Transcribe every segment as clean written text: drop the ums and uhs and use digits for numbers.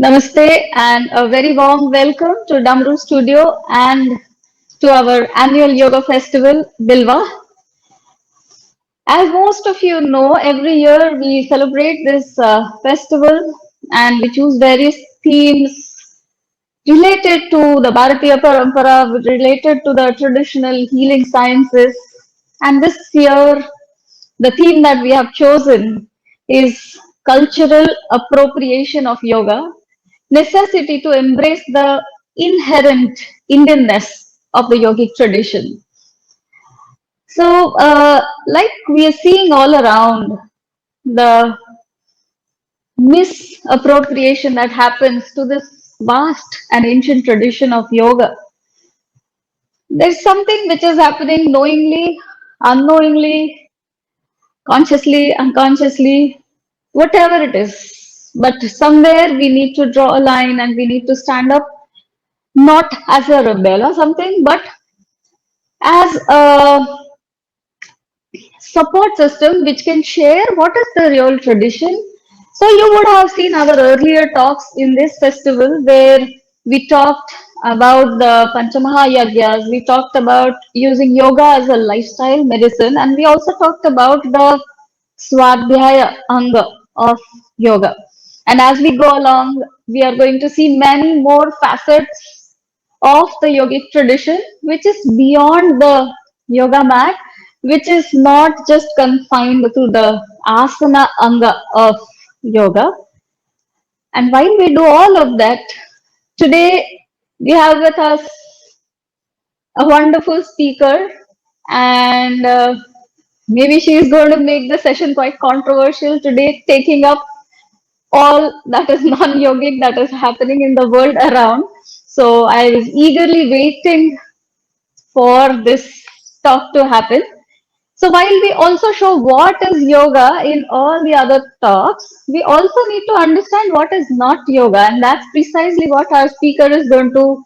Namaste and a very warm welcome to Damru Studio and to our annual yoga festival, Bilva. As most of you know, every year we celebrate this festival and we choose various themes related to the Bharatiya Parampara, related to the traditional healing sciences. And this year, the theme that we have chosen is cultural appropriation of yoga, necessity to embrace the inherent Indianness of the yogic tradition. So, like we are seeing all around, the misappropriation that happens to this vast and ancient tradition of yoga. There's something which is happening knowingly, unknowingly, consciously, unconsciously, whatever it is. But somewhere we need to draw a line and we need to stand up not as a rebel or something, but as a support system which can share what is the real tradition. So you would have seen our earlier talks in this festival where we talked about the Panchamahayagyas, we talked about using yoga as a lifestyle medicine, and we also talked about the Swadhyaya Anga of yoga. And as we go along, we are going to see many more facets of the yogic tradition, which is beyond the yoga mat, which is not just confined to the asana anga of yoga. And while we do all of that, today we have with us a wonderful speaker, and maybe she is going to make the session quite controversial today, taking up all that is non-yogic that is happening in the world around. So I was eagerly waiting for this talk to happen. So while we also show what is yoga in all the other talks, we also need to understand what is not yoga, and that's precisely what our speaker is going to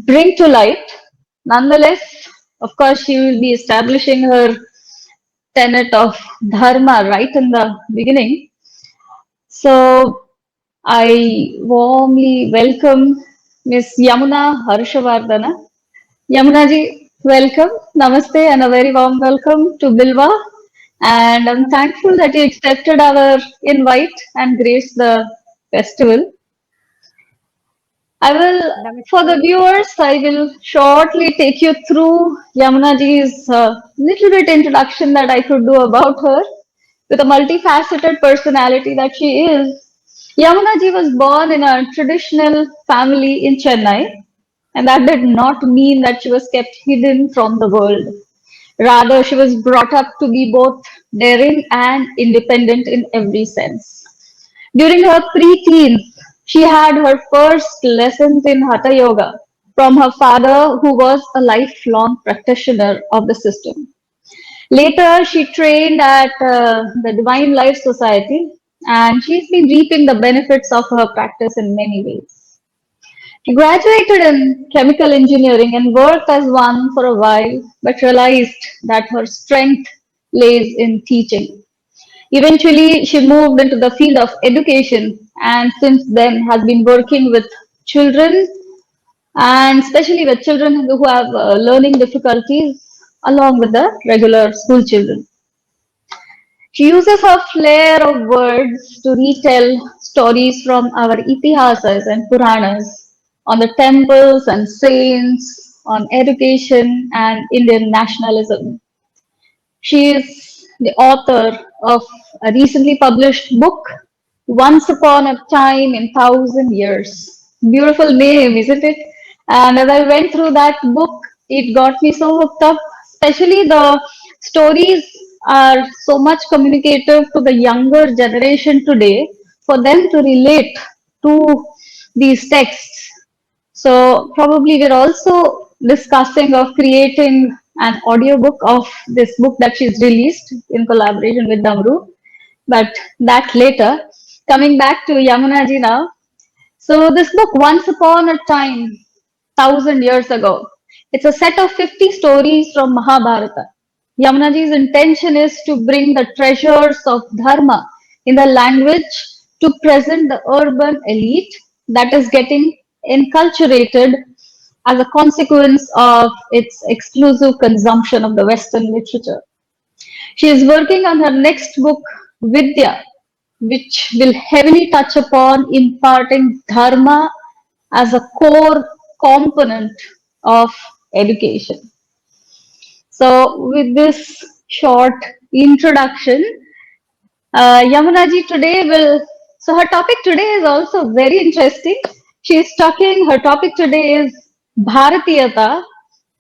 bring to light. Nonetheless, of course, she will be establishing her tenet of dharma right in the beginning. So I warmly welcome Miss Yamuna Harshavardhana. Yamuna ji, welcome, namaste, and a very warm welcome to Bilva. And I'm thankful that you accepted our invite and graced the festival. I will, for the Namaste. viewers, I will shortly take you through Yamuna ji's little bit introduction that I could do about her. With a multifaceted personality that she is, Yamuna ji was born in a traditional family in Chennai, and that did not mean that she was kept hidden from the world. Rather, she was brought up to be both daring and independent in every sense. During her pre-teens, she had her first lessons in Hatha Yoga from her father, who was a lifelong practitioner of the system. Later, she trained at the Divine Life Society, and she's been reaping the benefits of her practice in many ways. She graduated in chemical engineering and worked as one for a while, but realized that her strength lays in teaching. Eventually, she moved into the field of education and since then has been working with children and especially with children who have learning difficulties along with the regular school children. She uses her flair of words to retell stories from our itihāsas and purāṇas on the temples and saints, on education and Indian nationalism. She is the author of a recently published book, Once Upon a Time in Thousand Years. Beautiful name, isn't it? And as I went through that book, it got me so hooked up. Especially the stories are so much communicative to the younger generation today for them to relate to these texts. So probably we're also discussing of creating an audiobook of this book that she's released in collaboration with Damru, but that later. Coming back to Yamuna ji now. So this book, Once Upon a Time, 1,000 years ago, it's a set of 50 stories from Mahābhārata. Yamuna ji's intention is to bring the treasures of dharma in the language to present the urban elite that is getting enculturated as a consequence of its exclusive consumption of the Western literature. She is working on her next book, Vidyā, which will heavily touch upon imparting dharma as a core component of education. So, with this short introduction, Yamuna ji today so her topic today is also very interesting. She is talking, her topic today is Bhāratīyatā,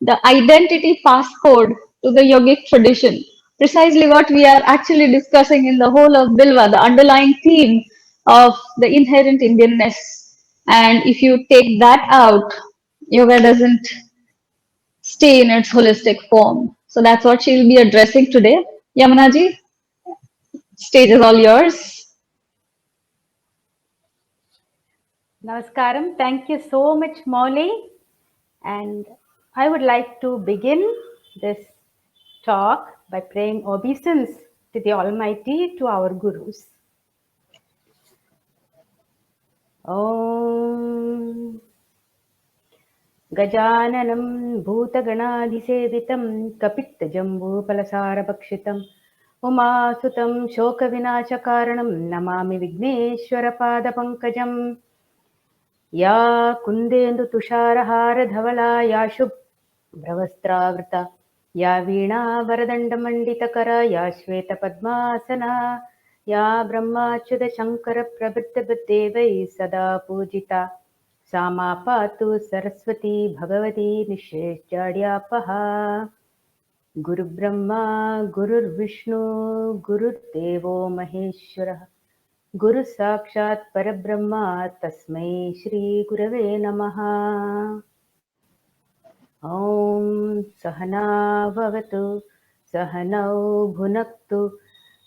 the identity passcode to the yogic tradition. Precisely what we are actually discussing in the whole of Bilva, the underlying theme of the inherent Indianness. And if you take that out, yoga doesn't stay in its holistic form. So that's what she will be addressing today. Yamuna ji, stage is all yours. Namaskaram. Thank you so much, Molly. And I would like to begin this talk by praying obeisance to the Almighty, to our Gurus. Om Gajananam Bhutaganadhisevitam Kapittajambupalasaravakšitam Umasutam Shokavinashakaranam Namami Vigneshwarapada Ya kundendu tusharahara dhavala ya shubhravastravrta ya veena varadanda manditakara ya shweta padmasana ya brahmachyuta shankara prabhutta buddhevai sada pujita sama patu saraswati bhagavati nisheshjaryapaha Guru Brahma Gurur Vishnu Gurur Devo Maheshwarah Guru Sakshat Parabrahma Tasmai Shri Gurave Namaha Om Sahana Bhavatu Sahanau Bhunaktu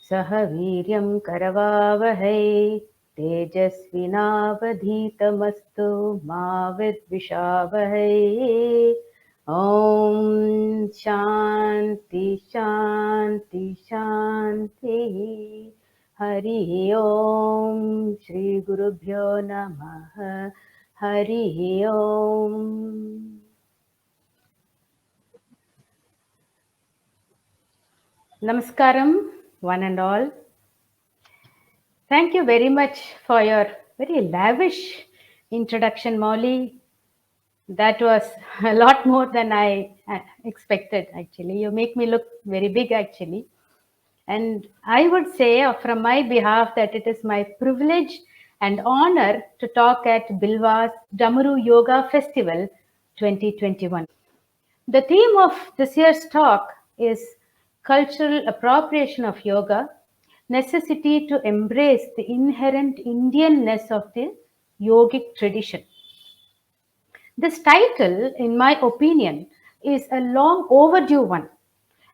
Sahaviryam Karavavahai Tejasvinavadhitamastu Ma Vidvishavahai Om Shanti Shanti Shanti Hari Om Shri Gurubhyo Namaha Hari Om. Namaskaram, one and all. Thank you very much for your very lavish introduction, Molly. That was a lot more than I expected, actually. You make me look very big, actually. And I would say from my behalf that it is my privilege and honor to talk at Bilva's Damaru Yoga Festival 2021. The theme of this year's talk is Cultural Appropriation of Yoga, Necessity to Embrace the Inherent Indianness of the Yogic Tradition. This title, in my opinion, is a long overdue one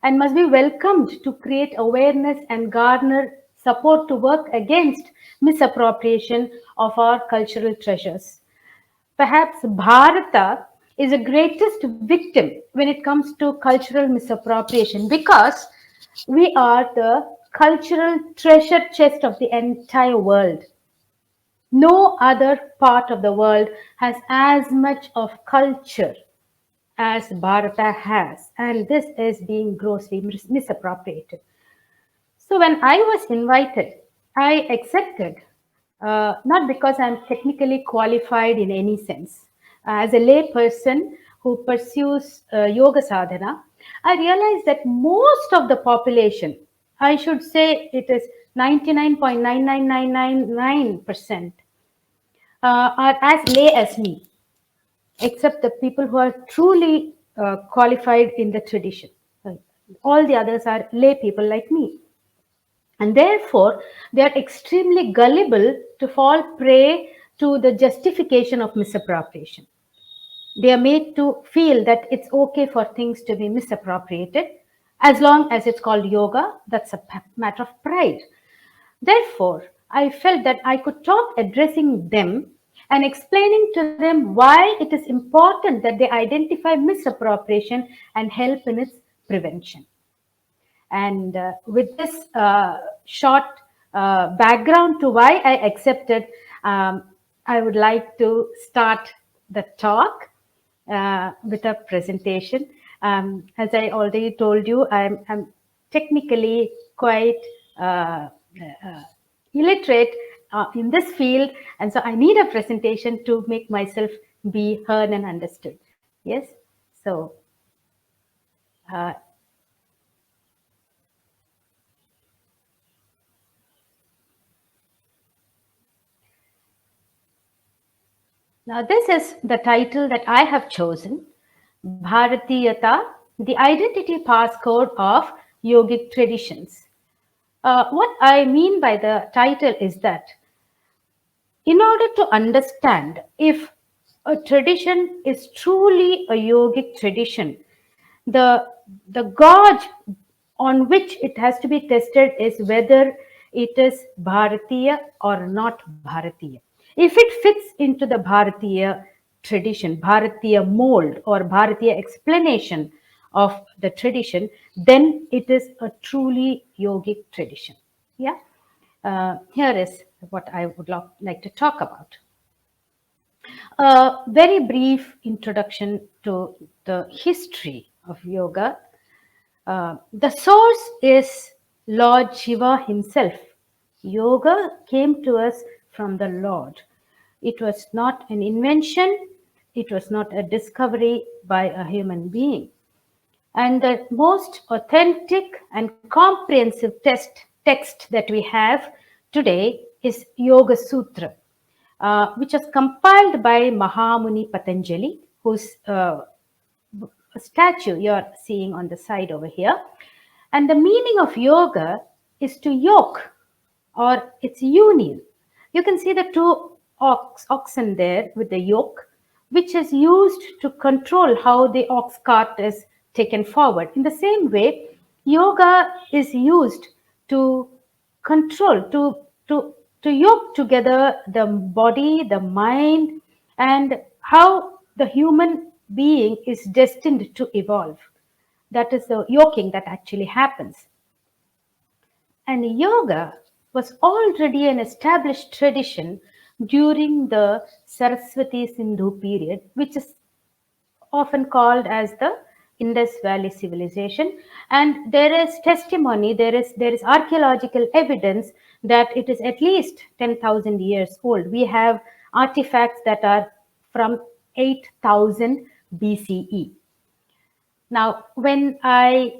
and must be welcomed to create awareness and garner support to work against misappropriation of our cultural treasures. Perhaps Bharata is the greatest victim when it comes to cultural misappropriation because we are the cultural treasure chest of the entire world. No other part of the world has as much of culture as Bharata has, and this is being grossly misappropriated. So when I was invited, I accepted, not because I'm technically qualified in any sense. As a lay person who pursues yoga sadhana, I realized that most of the population, I should say it is 99.99999%, are as lay as me, except the people who are truly qualified in the tradition. All the others are lay people like me. And therefore, they are extremely gullible to fall prey to the justification of misappropriation. They are made to feel that it's okay for things to be misappropriated as long as it's called yoga. That's a matter of pride. Therefore, I felt that I could talk addressing them and explaining to them why it is important that they identify misappropriation and help in its prevention. And with this short background to why I accepted, I would like to start the talk with a presentation. As I already told you, I'm technically quite illiterate in this field, and so I need a presentation to make myself be heard and understood. Yes, so uh, now this is the title that I have chosen, Bhāratīyatā, the identity passcode of Yogic Traditions. What I mean by the title is that in order to understand if a tradition is truly a yogic tradition, the gauge on which it has to be tested is whether it is Bharatiya or not Bharatiya. If it fits into the Bharatiya tradition, Bharatiya mold or Bharatiya explanation of the tradition, then it is a truly yogic tradition. Yeah. Here is what I would like to talk about. A very brief introduction to the history of yoga. The source is Lord Shiva himself. Yoga came to us from the Lord. It was not an invention. It was not a discovery by a human being. And the most authentic and comprehensive text that we have today is Yoga Sutra, which was compiled by Mahamuni Patanjali, whose statue you're seeing on the side over here. And the meaning of yoga is to yoke, or its union. You can see the two oxen there with the yoke, which is used to control how the ox cart is taken forward. In the same way, yoga is used to control, to yoke together the body, the mind, and how the human being is destined to evolve. That is the yoking that actually happens. And yoga was already an established tradition during the Saraswati Sindhu period, which is often called as the Indus Valley civilization. And there is testimony, there is archaeological evidence that it is at least 10,000 years old. We have artifacts that are from 8,000 BCE. Now, when I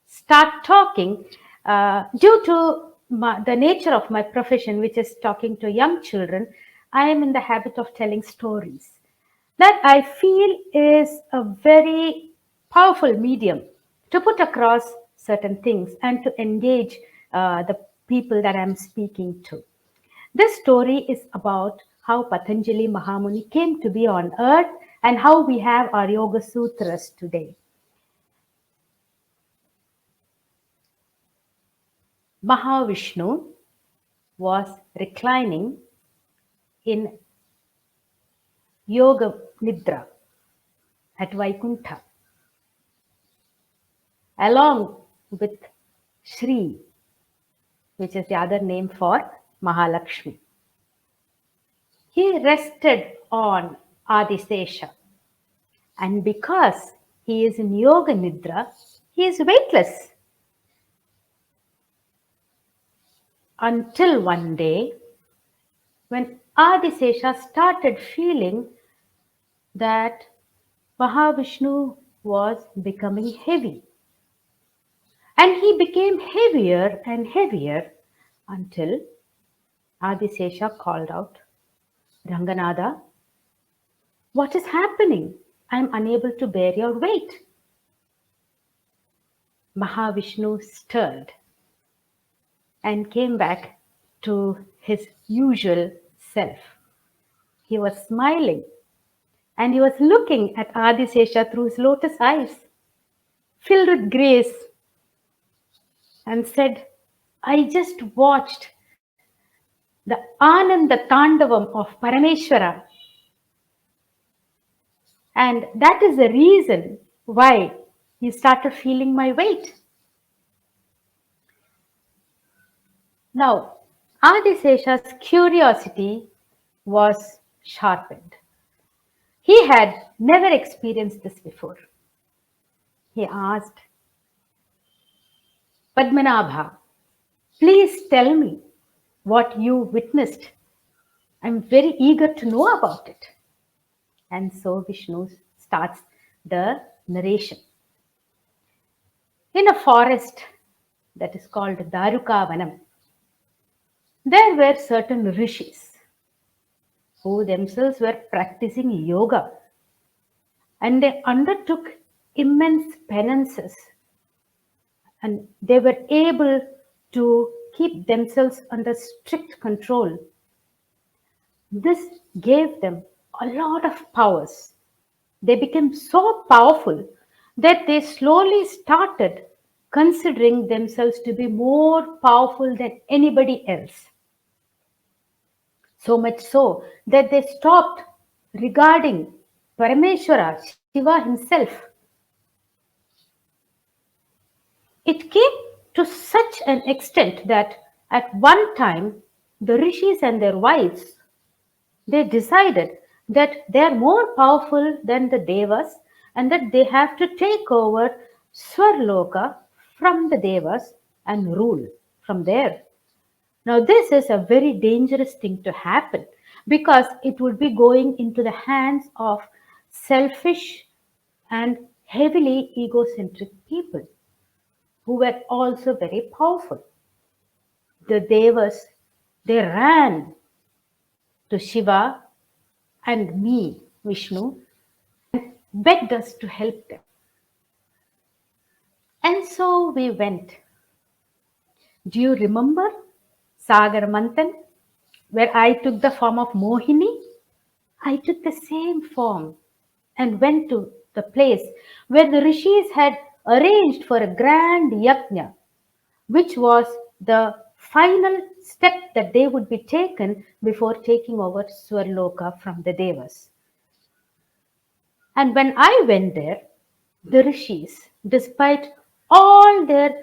start talking, due to the nature of my profession, which is talking to young children, I am in the habit of telling stories that I feel is a very powerful medium to put across certain things and to engage the people that I'm speaking to. This story is about how Patanjali Mahamuni came to be on earth and how we have our Yoga Sutras today. Mahavishnu was reclining in Yoga Nidra at Vaikuntha, along with Shri, which is the other name for Mahalakshmi. He rested on Adisesha, and because he is in Yoga Nidra, he is weightless. Until one day, when Adisesha started feeling that Mahavishnu was becoming heavy. And he became heavier and heavier until Adisesha called out, Ranganatha, what is happening? I am unable to bear your weight. Mahavishnu stirred and came back to his usual self. He was smiling and he was looking at Adisesha through his lotus eyes, filled with grace, and said, I just watched the Ananda Tandavam of Parameshwara. And that is the reason why he started feeling my weight. Now, Adisesha's curiosity was sharpened. He had never experienced this before. He asked, Padmanabha, please tell me what you witnessed. I'm very eager to know about it. And so Vishnu starts the narration. In a forest that is called Darukavanam, there were certain rishis who themselves were practicing yoga, and they undertook immense penances, and they were able to keep themselves under strict control. This gave them a lot of powers. They became so powerful that they slowly started considering themselves to be more powerful than anybody else. So much so that they stopped regarding Parameshwara, Shiva himself. It came to such an extent that at one time the rishis and their wives, they decided that they are more powerful than the devas and that they have to take over Swarloka from the devas and rule from there. Now, this is a very dangerous thing to happen because it would be going into the hands of selfish and heavily egocentric people who were also very powerful. The devas, they ran to Shiva and me, Vishnu, and begged us to help them. And so we went. Do you remember Sagar Manthan, where I took the form of Mohini? I took the same form and went to the place where the rishis had arranged for a grand yajna, which was the final step that they would be taken before taking over Swarloka from the devas. And when I went there, the rishis, despite all their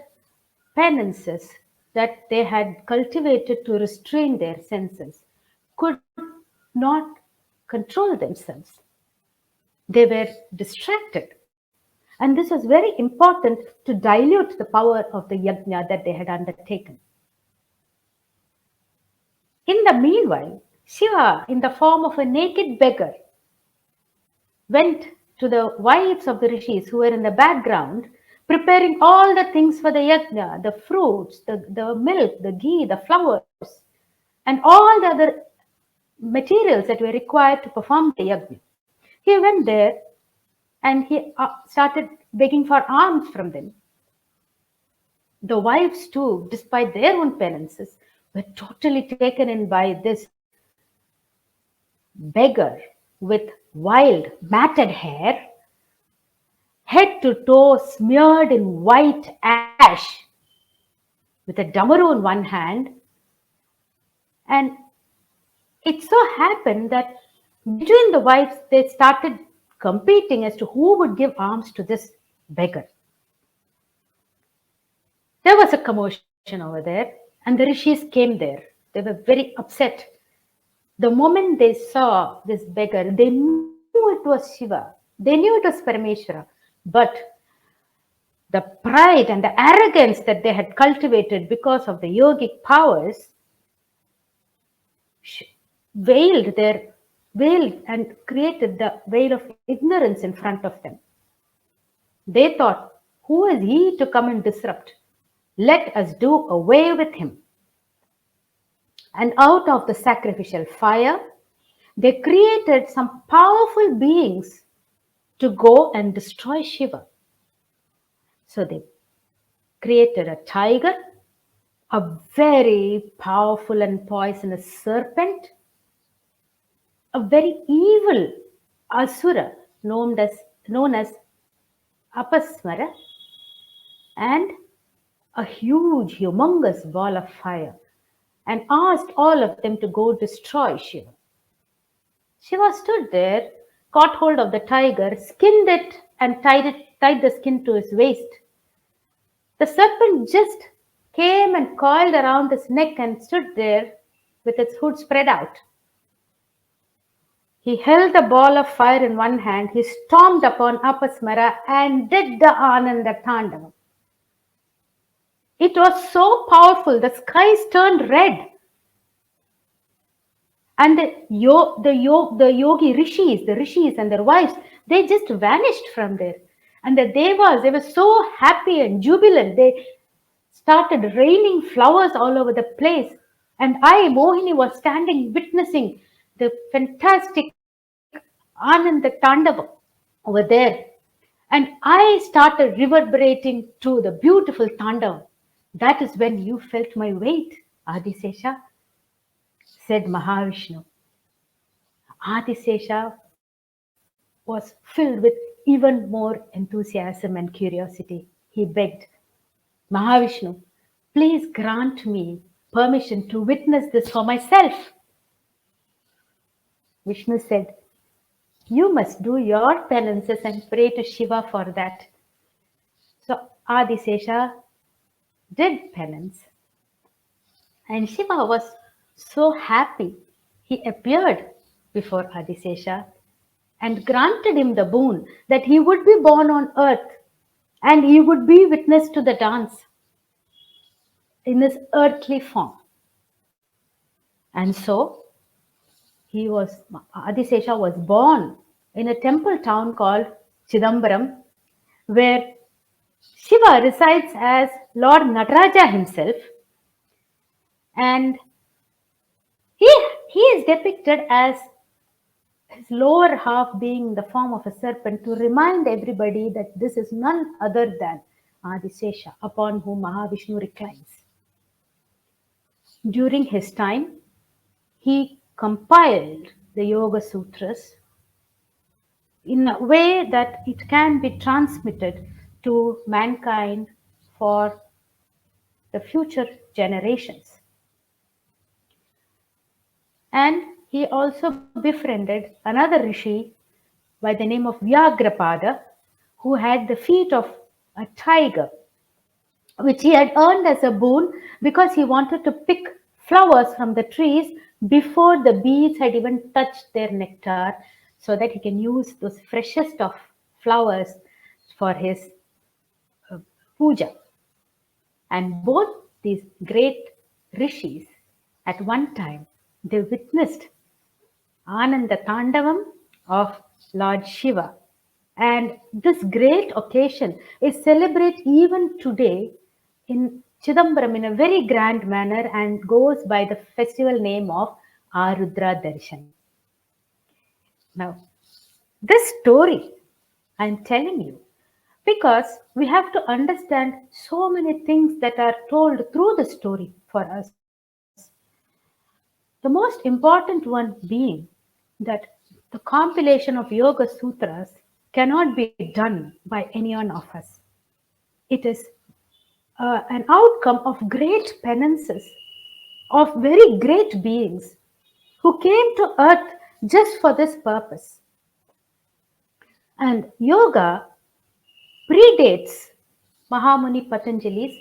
penances that they had cultivated to restrain their senses, could not control themselves. They were distracted. And this was very important to dilute the power of the yajna that they had undertaken. In the meanwhile, Shiva, in the form of a naked beggar, went to the wives of the rishis who were in the background, preparing all the things for the yajna, the fruits, the milk, the ghee, the flowers, and all the other materials that were required to perform the yajna. He went there and he started begging for alms from them. The wives too, despite their own penances, were totally taken in by this beggar with wild matted hair, head to toe smeared in white ash, with a damaru in one hand. And it so happened that between the wives, they started competing as to who would give alms to this beggar. There was a commotion over there, and the rishis came there. They were very upset. The moment they saw this beggar, they knew it was Shiva. They knew it was Parameshwara. But the pride and the arrogance that they had cultivated because of the yogic powers veiled and created the veil of ignorance in front of them. They thought, who is he to come and disrupt? Let us do away with him. And out of the sacrificial fire, they created some powerful beings to go and destroy Shiva. So they created a tiger, a very powerful and poisonous serpent, a very evil asura known as Apasmara, and a huge, humongous ball of fire, and asked all of them to go destroy Shiva. Shiva stood there, caught hold of the tiger, skinned it, and tied the skin to his waist. The serpent just came and coiled around his neck and stood there with its hood spread out. He held the ball of fire in one hand. He stormed upon Apasmara and did the Ananda Tandavam. It was so powerful, the skies turned red. And the yogi rishis, the rishis and their wives, they just vanished from there. And the devas, they were so happy and jubilant. They started raining flowers all over the place. And I, Mohini, was standing witnessing the fantastic Ananda Tandavam over there. And I started reverberating to the beautiful Tandavam. That is when you felt my weight, Adisesha, said Mahavishnu. Adisesha was filled with even more enthusiasm and curiosity. He begged, Mahavishnu, please grant me permission to witness this for myself. Vishnu said, you must do your penances and pray to Shiva for that. So Adisesha did penance. And Shiva was so happy. He appeared before Adisesha and granted him the boon that he would be born on earth and he would be witness to the dance in his earthly form. And so Adisesha was born in a temple town called Chidambaram, where Shiva resides as Lord Nataraja himself, and he is depicted as his lower half being the form of a serpent to remind everybody that this is none other than Adisesha, upon whom Mahavishnu reclines. During his time, he compiled the Yoga Sutras in a way that it can be transmitted to mankind for the future generations. And he also befriended another rishi by the name of Vyagrapada, who had the feet of a tiger, which he had earned as a boon because he wanted to pick flowers from the trees before the bees had even touched their nectar, so that he can use those freshest of flowers for his puja. And both these great rishis, at one time, they witnessed Ananda Tandavam of Lord Shiva. And this great occasion is celebrated even today in Chidambaram in a very grand manner and goes by the festival name of Arudra Darshan. Now, this story I'm telling you because we have to understand so many things that are told through the story for us. The most important one being that the compilation of Yoga Sutras cannot be done by any one of us. It is an outcome of great penances of very great beings who came to earth just for this purpose. And yoga predates Mahamuni Patanjali's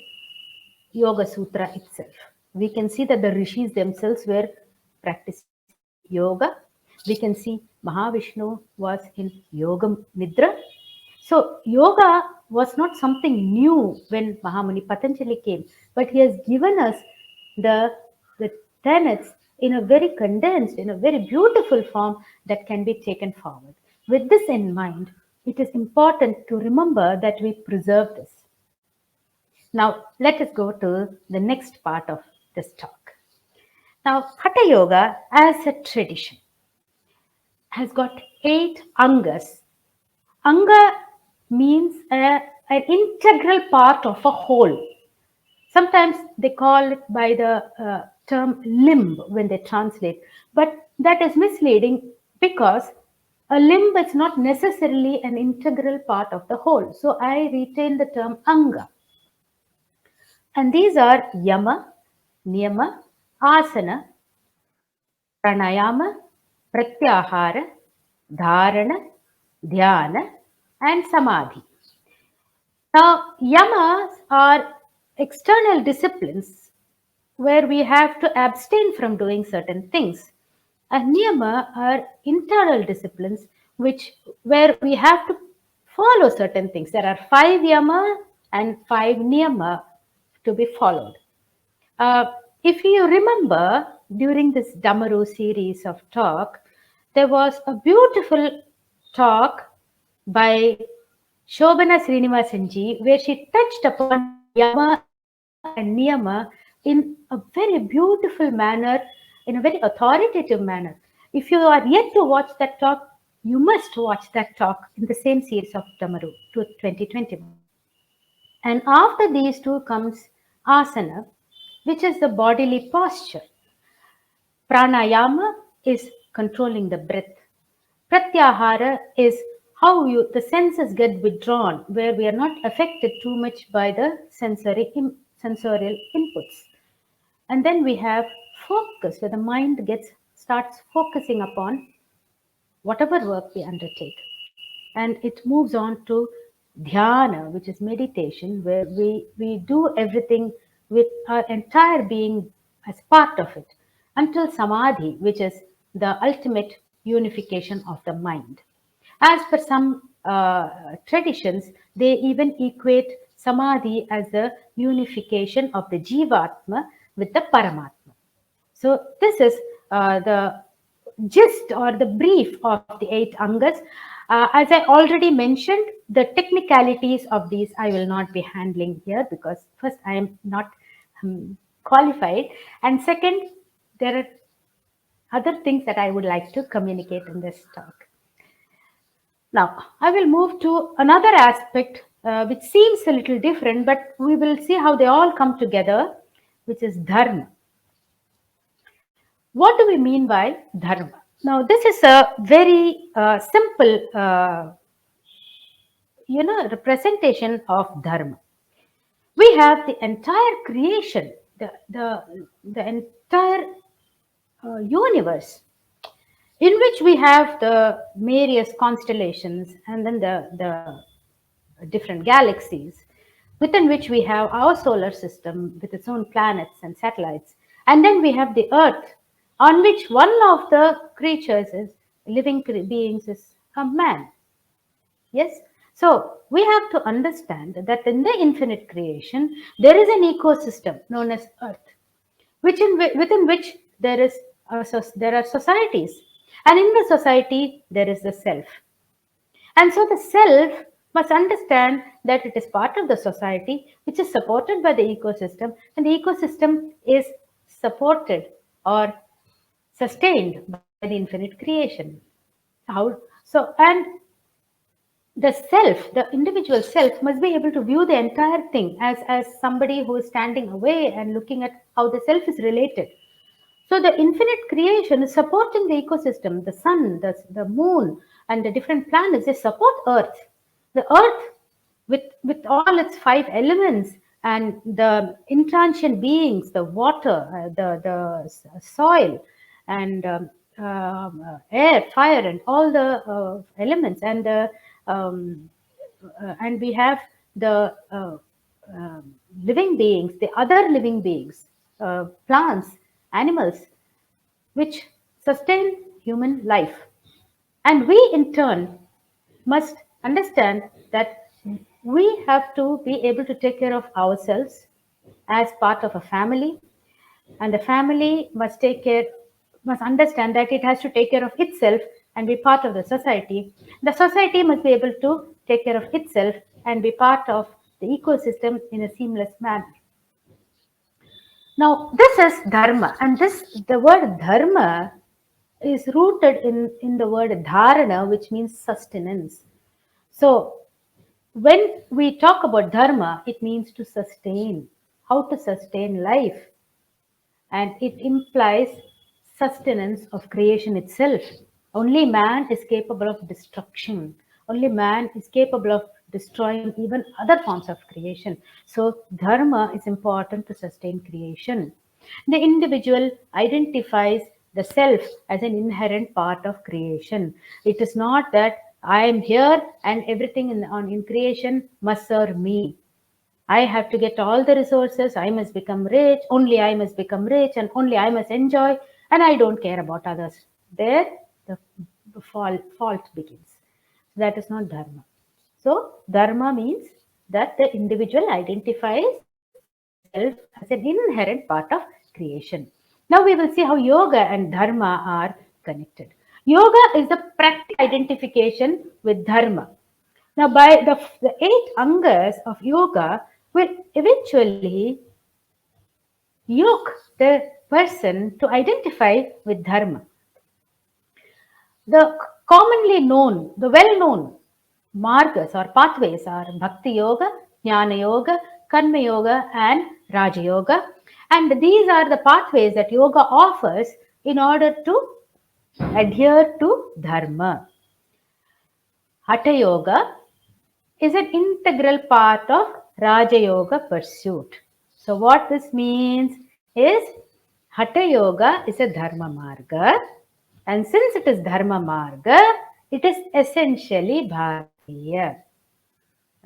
Yoga Sutra itself. We can see that the rishis themselves were practicing yoga. We can see Mahavishnu was in Yoga Nidra. So yoga was not something new when Mahamuni Patanjali came, but he has given us the tenets in a very condensed, in a very beautiful form that can be taken forward. With this in mind, it is important to remember that we preserve this. Now, let us go to the next part of this talk. Now, Hatha Yoga as a tradition has got 8 angas. Anga means an integral part of a whole. Sometimes they call it by the term limb when they translate, but that is misleading because a limb is not necessarily an integral part of the whole. So I retain the term anga. And these are yama, niyama, asana, pranayama, pratyahara, dharana, dhyana, and samadhi. Now, yamas are external disciplines where we have to abstain from doing certain things. And niyama are internal disciplines where we have to follow certain things. There are 5 yama and 5 niyama to be followed. If you remember, during this Damaru series of talk, there was a beautiful talk by Shobana Srinivasanji where she touched upon yama and niyama in a very beautiful manner, in a very authoritative manner. If you are yet to watch that talk, you must watch that talk in the same series of Damaru 2021. And after these two comes asana, which is the bodily posture. Pranayama is controlling the breath. Pratyahara is how the senses get withdrawn, where we are not affected too much by the sensorial inputs. And then we have focus, where the mind starts focusing upon whatever work we undertake. And it moves on to dhyana, which is meditation, where we do everything with our entire being as part of it, until samadhi, which is the ultimate unification of the mind. As per some traditions, they even equate samadhi as the unification of the jivatma with the paramatma. So this is the gist or the brief of the 8 angas. As I already mentioned, the technicalities of these I will not be handling here, because first I am not qualified, and second, there are other things that I would like to communicate in this talk. Now, I will move to another aspect which seems a little different, but we will see how they all come together, which is dharma. What do we mean by dharma? Now, this is a very simple, representation of dharma. We have the entire creation, the entire universe, in which we have the various constellations, and then the different galaxies, within which we have our solar system with its own planets and satellites. And then we have the earth, on which one of the creatures is living beings is a man. Yes? So we have to understand that in the infinite creation, there is an ecosystem known as earth, within which there are societies. And in the society, there is the self. And so the self must understand that it is part of the society, which is supported by the ecosystem, and the ecosystem is supported or sustained by the infinite creation. And the self, the individual self, must be able to view the entire thing as somebody who is standing away and looking at how the self is related. So the infinite creation is supporting the ecosystem, the sun, the moon, and the different planets. They support Earth. The Earth, with all its 5 elements, and the intransient beings, the water, the soil, and air, fire, and all the elements, and we have the living beings, the other living beings, plants, animals, which sustain human life. And we in turn must understand that we have to be able to take care of ourselves as part of a family, and the family must understand that it has to take care of itself and be part of the society. The society must be able to take care of itself and be part of the ecosystem in a seamless manner. Now, this is dharma, and the word dharma is rooted in the word dharana, which means sustenance. So, when we talk about dharma, it means to sustain, how to sustain life, and it implies sustenance of creation itself. Only man is capable of destruction. Only man is capable of destroying even other forms of creation. So dharma is important to sustain creation. The individual identifies the self as an inherent part of creation. It is not that I am here and everything in creation must serve me. I have to get all the resources. I must become rich. Only I must become rich, and only I must enjoy. And I don't care about others. There, the fault begins. That is not dharma. So, dharma means that the individual identifies self as an inherent part of creation. Now we will see how yoga and dharma are connected. Yoga is the practical identification with dharma. Now, by the 8 angas of yoga will eventually yoke the person to identify with dharma. The commonly known, the well-known margas or pathways are Bhakti Yoga, Jnana Yoga, Karma Yoga, and Raja Yoga. And these are the pathways that yoga offers in order to adhere to dharma. Hatha Yoga is an integral part of Raja Yoga pursuit. So what this means is Hatha Yoga is a Dharma Marga, and since it is Dharma Marga, it is essentially Bharatiya.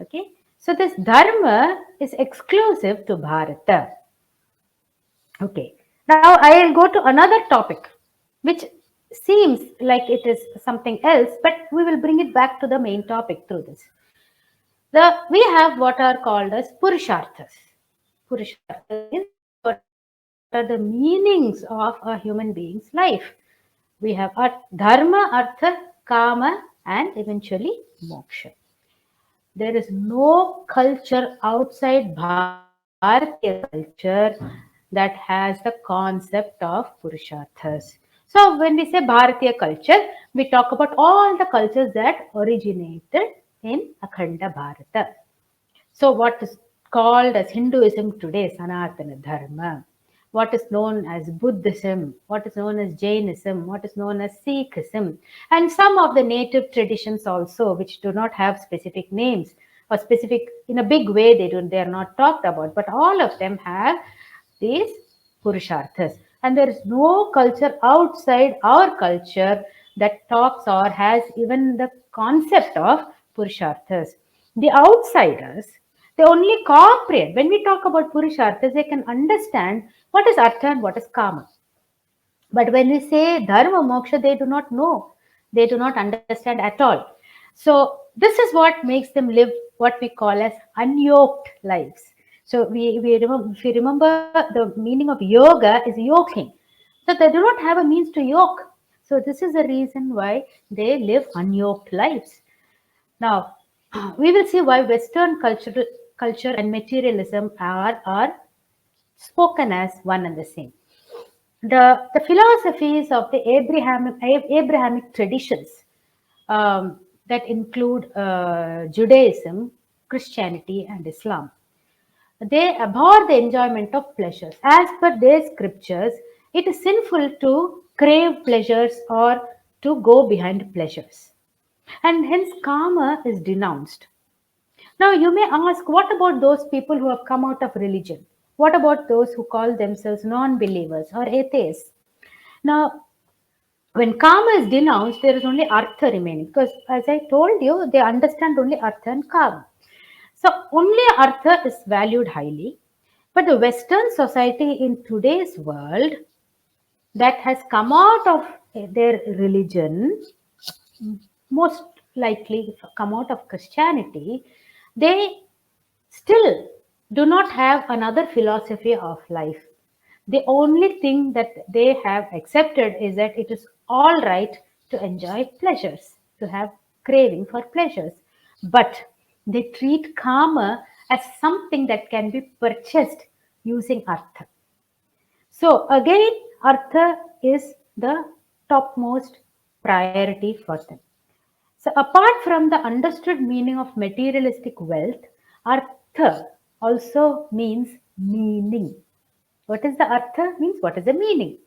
Okay, so this Dharma is exclusive to Bharata. Okay, now I will go to another topic, which seems like it is something else, but we will bring it back to the main topic through this. We have what are called as Purusarthas. Purusarthas means what are the meanings of a human being's life. We have Dharma, Artha, Kama, and eventually Moksha. There is no culture outside Bharatiya culture that has the concept of Purusarthas. So when we say Bharatiya culture, we talk about all the cultures that originated in Akhanda Bharata. So what is called as Hinduism today, Sanatana Dharma, what is known as Buddhism, what is known as Jainism, what is known as Sikhism, and some of the native traditions also, which do not have specific names or specific, in a big way, they are not talked about, but all of them have these Purusarthas. And there is no culture outside our culture that talks or has even the concept of Purusarthas. The outsiders, they only comprehend. When we talk about Purusarthas, they can understand what is Artha and what is Kama. But when we say Dharma Moksha, they do not know. They do not understand at all. So this is what makes them live what we call as unyoked lives. So if you remember, the meaning of yoga is yoking. So they do not have a means to yoke. So this is the reason why they live unyoked lives. Now, we will see why Western culture and materialism are spoken as one and the same. The philosophies of the Abrahamic traditions that include Judaism, Christianity, and Islam, they abhor the enjoyment of pleasures. As per their scriptures, it is sinful to crave pleasures or to go behind pleasures. And hence, karma is denounced. Now, you may ask, what about those people who have come out of religion? What about those who call themselves non-believers or atheists? Now, when karma is denounced, there is only artha remaining, because as I told you, they understand only artha and karma. So only artha is valued highly, but the Western society in today's world that has come out of their religion, most likely come out of Christianity, they still do not have another philosophy of life. The only thing that they have accepted is that it is all right to enjoy pleasures, to have craving for pleasures. But they treat karma as something that can be purchased using artha. So again, artha is the topmost priority for them. So apart from the understood meaning of materialistic wealth, artha also means meaning. What is the artha? Means what is the meaning.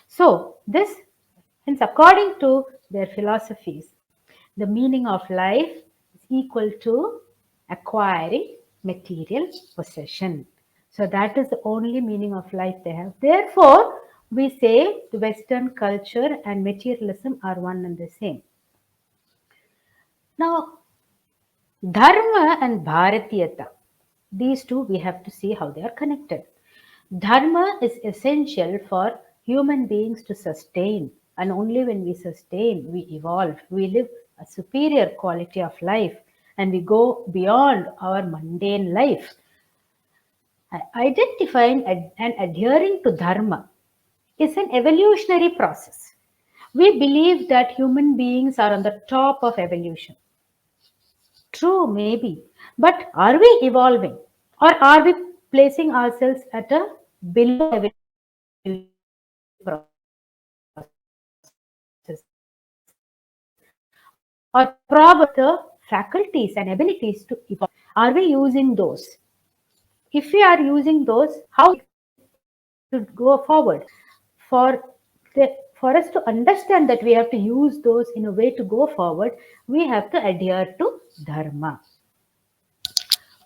So this, hence according to their philosophies, the meaning of life is equal to acquiring material possession. So that is the only meaning of life they have. Therefore, we say the Western culture and materialism are one and the same. Now, Dharma and Bhāratīyatā. These two, we have to see how they are connected. Dharma is essential for human beings to sustain, and only when we sustain, we evolve, we live a superior quality of life, and we go beyond our mundane life. Identifying and adhering to Dharma is an evolutionary process. We believe that human beings are on the top of evolution. True, maybe. But are we evolving? Or are we placing ourselves at a below evolutionary process? Or probably the faculties and abilities to evolve. Are we using those? If we are using those, how should go forward? For for us to understand that we have to use those in a way to go forward, we have to adhere to Dharma.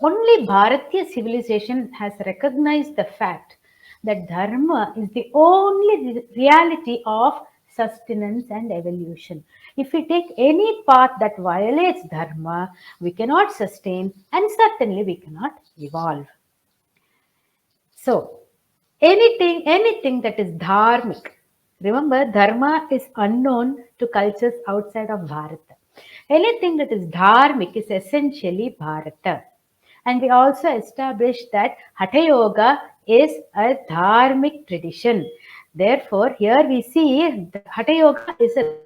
Only Bharatiya civilization has recognized the fact that Dharma is the only reality of sustenance and evolution. If we take any path that violates Dharma, we cannot sustain and certainly we cannot evolve. So, anything that is dharmic. Remember, Dharma is unknown to cultures outside of Bharata. Anything that is dharmic is essentially Bharata. And we also established that Hatha Yoga is a dharmic tradition. Therefore, here we see Hatha Yoga is a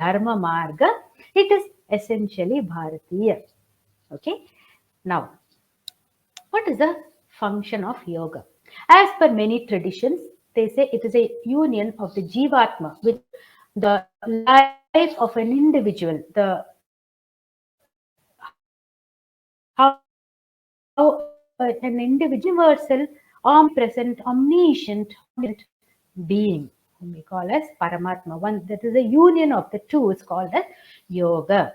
Dharma Marga. It is essentially Bharatiya. Okay. Now, what is the function of yoga? As per many traditions, they say it is a union of the Jivatma with the life of an individual, how an individual, universal, omnipresent, omniscient being, whom we call as Paramatma. One that is a union of the two is called as yoga.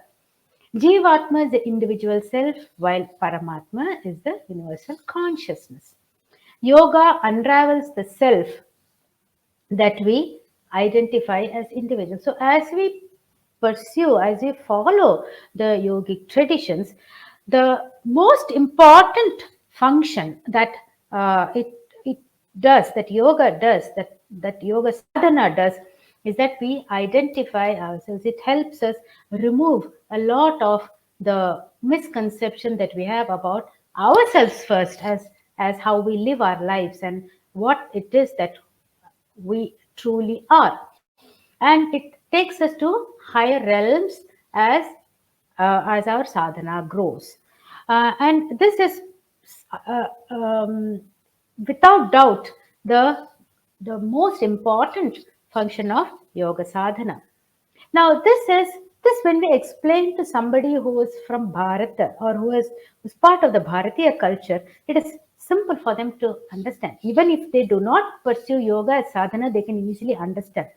Jivatma is the individual self, while Paramatma is the universal consciousness. Yoga unravels the self that we identify as individuals. So as we pursue, as we follow the yogic traditions, the most important function that it does, that yoga does, that yoga sadhana does, is that we identify ourselves. It helps us remove a lot of the misconception that we have about ourselves first, as how we live our lives and what it is that we truly are. And it takes us to higher realms as our sadhana grows. And this is uh, um, without doubt the most important function of yoga sadhana. Now, this when we explain to somebody who is from Bharata or who's part of the Bharatiya culture, it is simple for them to understand. Even if they do not pursue yoga as sadhana, they can easily understand.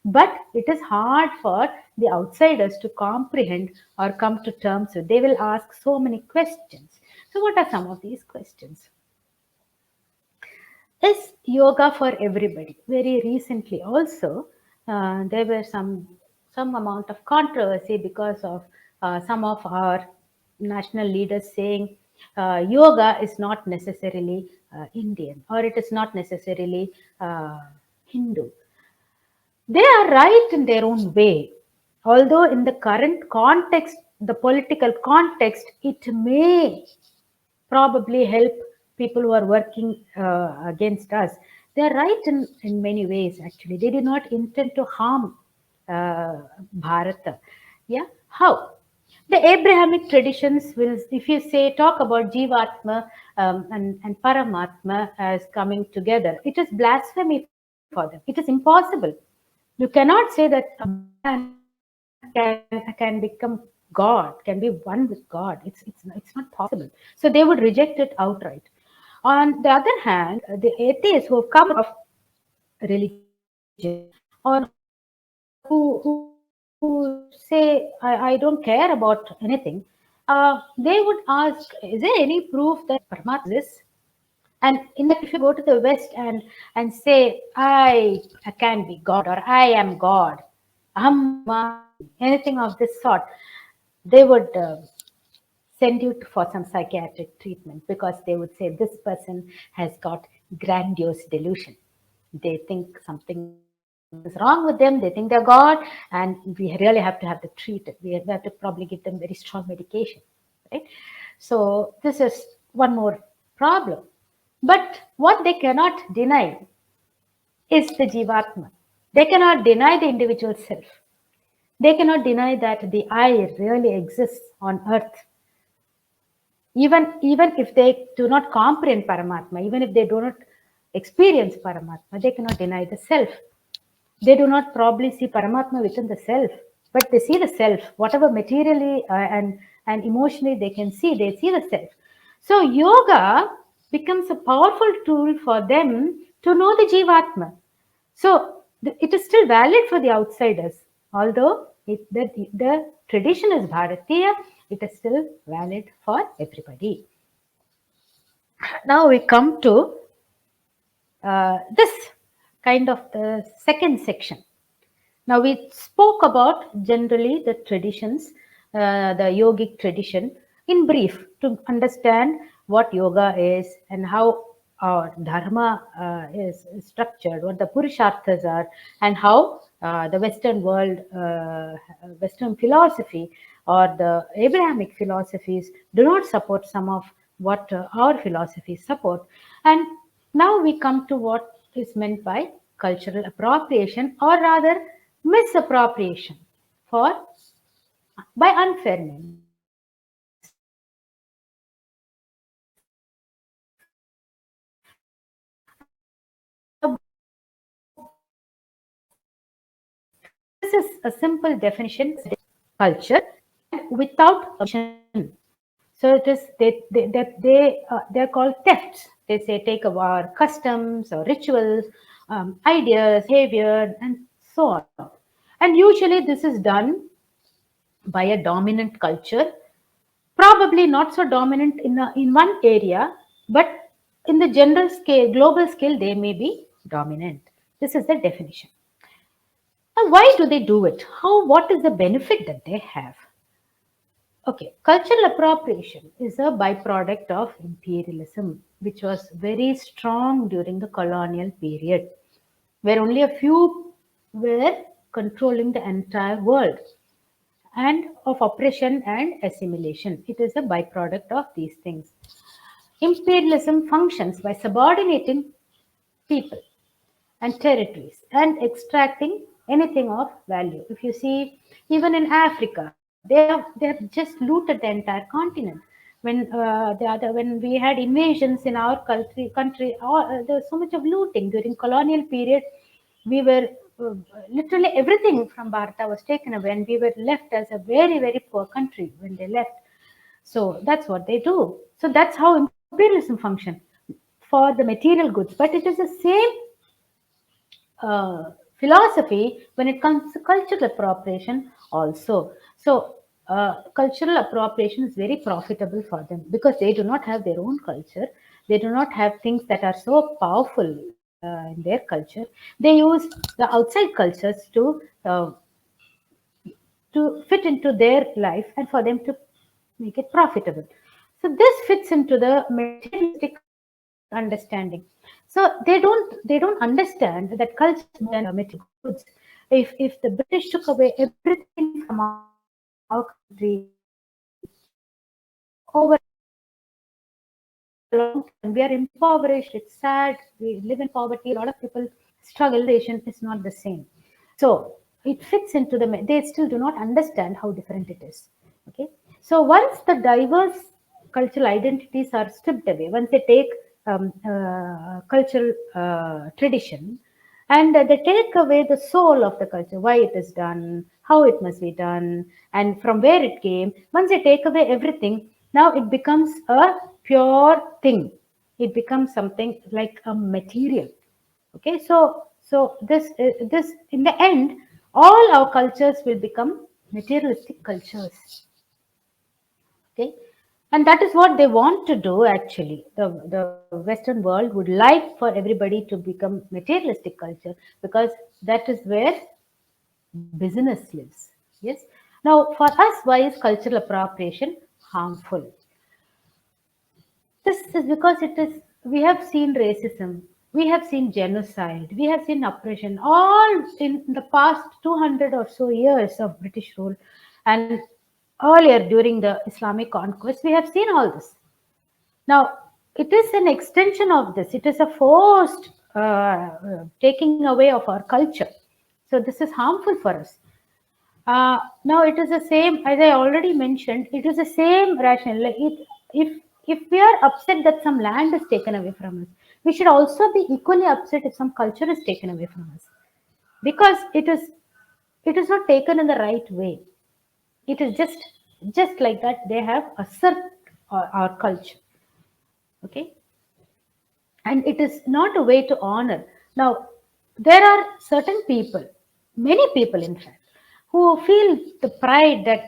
But it is hard for the outsiders to comprehend or come to terms with. They will ask so many questions. So, what are some of these questions? Is yoga for everybody? Very recently, also, there were some amount of controversy because of some of our national leaders saying yoga is not necessarily Indian, or it is not necessarily Hindu. They are right in their own way. Although in the current context, the political context, it may probably help people who are working against us. They are right in many ways, actually. They did not intend to harm Bharata. Yeah. How? The Abrahamic traditions will, if you say, talk about Jivatma and Paramatma as coming together, it is blasphemy for them. It is impossible. You cannot say that a man can become God, can be one with God. It's not possible. So they would reject it outright. On the other hand, the atheists who have come out of religion, or who say I don't care about anything, they would ask, is there any proof that Paramatma exists? And in that, if you go to the West and say, I can be God, or I am God, anything of this sort, they would send you for some psychiatric treatment, because they would say this person has got grandiose delusion. They think something is wrong with them, they think they're God, and we really have to have to treat it. We have to probably give them very strong medication, right? So this is one more problem. But what they cannot deny is the Jivatma. They cannot deny the individual self. They cannot deny that the I really exists on earth. Even if they do not comprehend Paramatma, even if they do not experience Paramatma, they cannot deny the self. They do not probably see Paramatma within the self, but they see the self, whatever materially and emotionally they can see, they see the self. So yoga becomes a powerful tool for them to know the Jivatma. So it is still valid for the outsiders, although the tradition is Bharatiya, it is still valid for everybody. Now we come to this kind of the second section. Now we spoke about generally the traditions, the yogic tradition in brief, to understand what yoga is and how our dharma is structured, what the purusarthas are, and how the Western world, Western philosophy or the Abrahamic philosophies do not support some of what our philosophies support. And now we come to what is meant by cultural appropriation, or rather misappropriation for by unfair means. This is a simple definition: culture without permission. So it is they're called thefts. They say take our customs or rituals, ideas, behavior, and so on. And usually this is done by a dominant culture, probably not so dominant in one area, but in the general scale, global scale, they may be dominant. This is the definition. Now, why do they do it? What is the benefit that they have? Okay, cultural appropriation is a byproduct of imperialism, which was very strong during the colonial period, where only a few were controlling the entire world, and of oppression and assimilation. It is a byproduct of these things. Imperialism functions by subordinating people and territories and extracting anything of value. If you see, even in Africa, they have just looted the entire continent. When we had invasions in our country, there was so much of looting during colonial period. We were literally everything from Bharata was taken away, and we were left as a very, very poor country when they left. So that's what they do. So that's how imperialism functions for the material goods. But it is the same philosophy when it comes to cultural appropriation also. So cultural appropriation is very profitable for them, because they do not have their own culture. They do not have things that are so powerful in their culture. They use the outside cultures to fit into their life and for them to make it profitable. So this fits into the materialistic understanding. So they don't understand that culture is more than material goods. If the British took away everything from our country over a long time, we are impoverished. It's sad. We live in poverty. A lot of people struggle. Nation is not the same. So it fits into the. They still do not understand how different it is. Okay. So once the diverse cultural identities are stripped away, once they take cultural tradition, and they take away the soul of the culture, why it is done, how it must be done, and from where it came. Once they take away everything, now it becomes a pure thing. It becomes something like a material. Okay, so this in the end, all our cultures will become materialistic cultures. Okay, and that is what they want to do. Actually, the Western world would like for everybody to become materialistic culture, because that is where business lives. Yes. Now, for us, why is cultural appropriation harmful. This is because we have seen racism, we have seen genocide, we have seen oppression, all in the past 200 or so years of British rule, and earlier during the Islamic conquest, we have seen all this. Now, it is an extension of this. It is a forced taking away of our culture. So this is harmful for us. Now it is the same, as I already mentioned, it is the same rationale. Like if we are upset that some land is taken away from us, we should also be equally upset if some culture is taken away from us, because it is not taken in the right way. It is just like that they have assert our culture, okay, and it is not a way to honor. Now there are certain people, many people in fact, who feel the pride that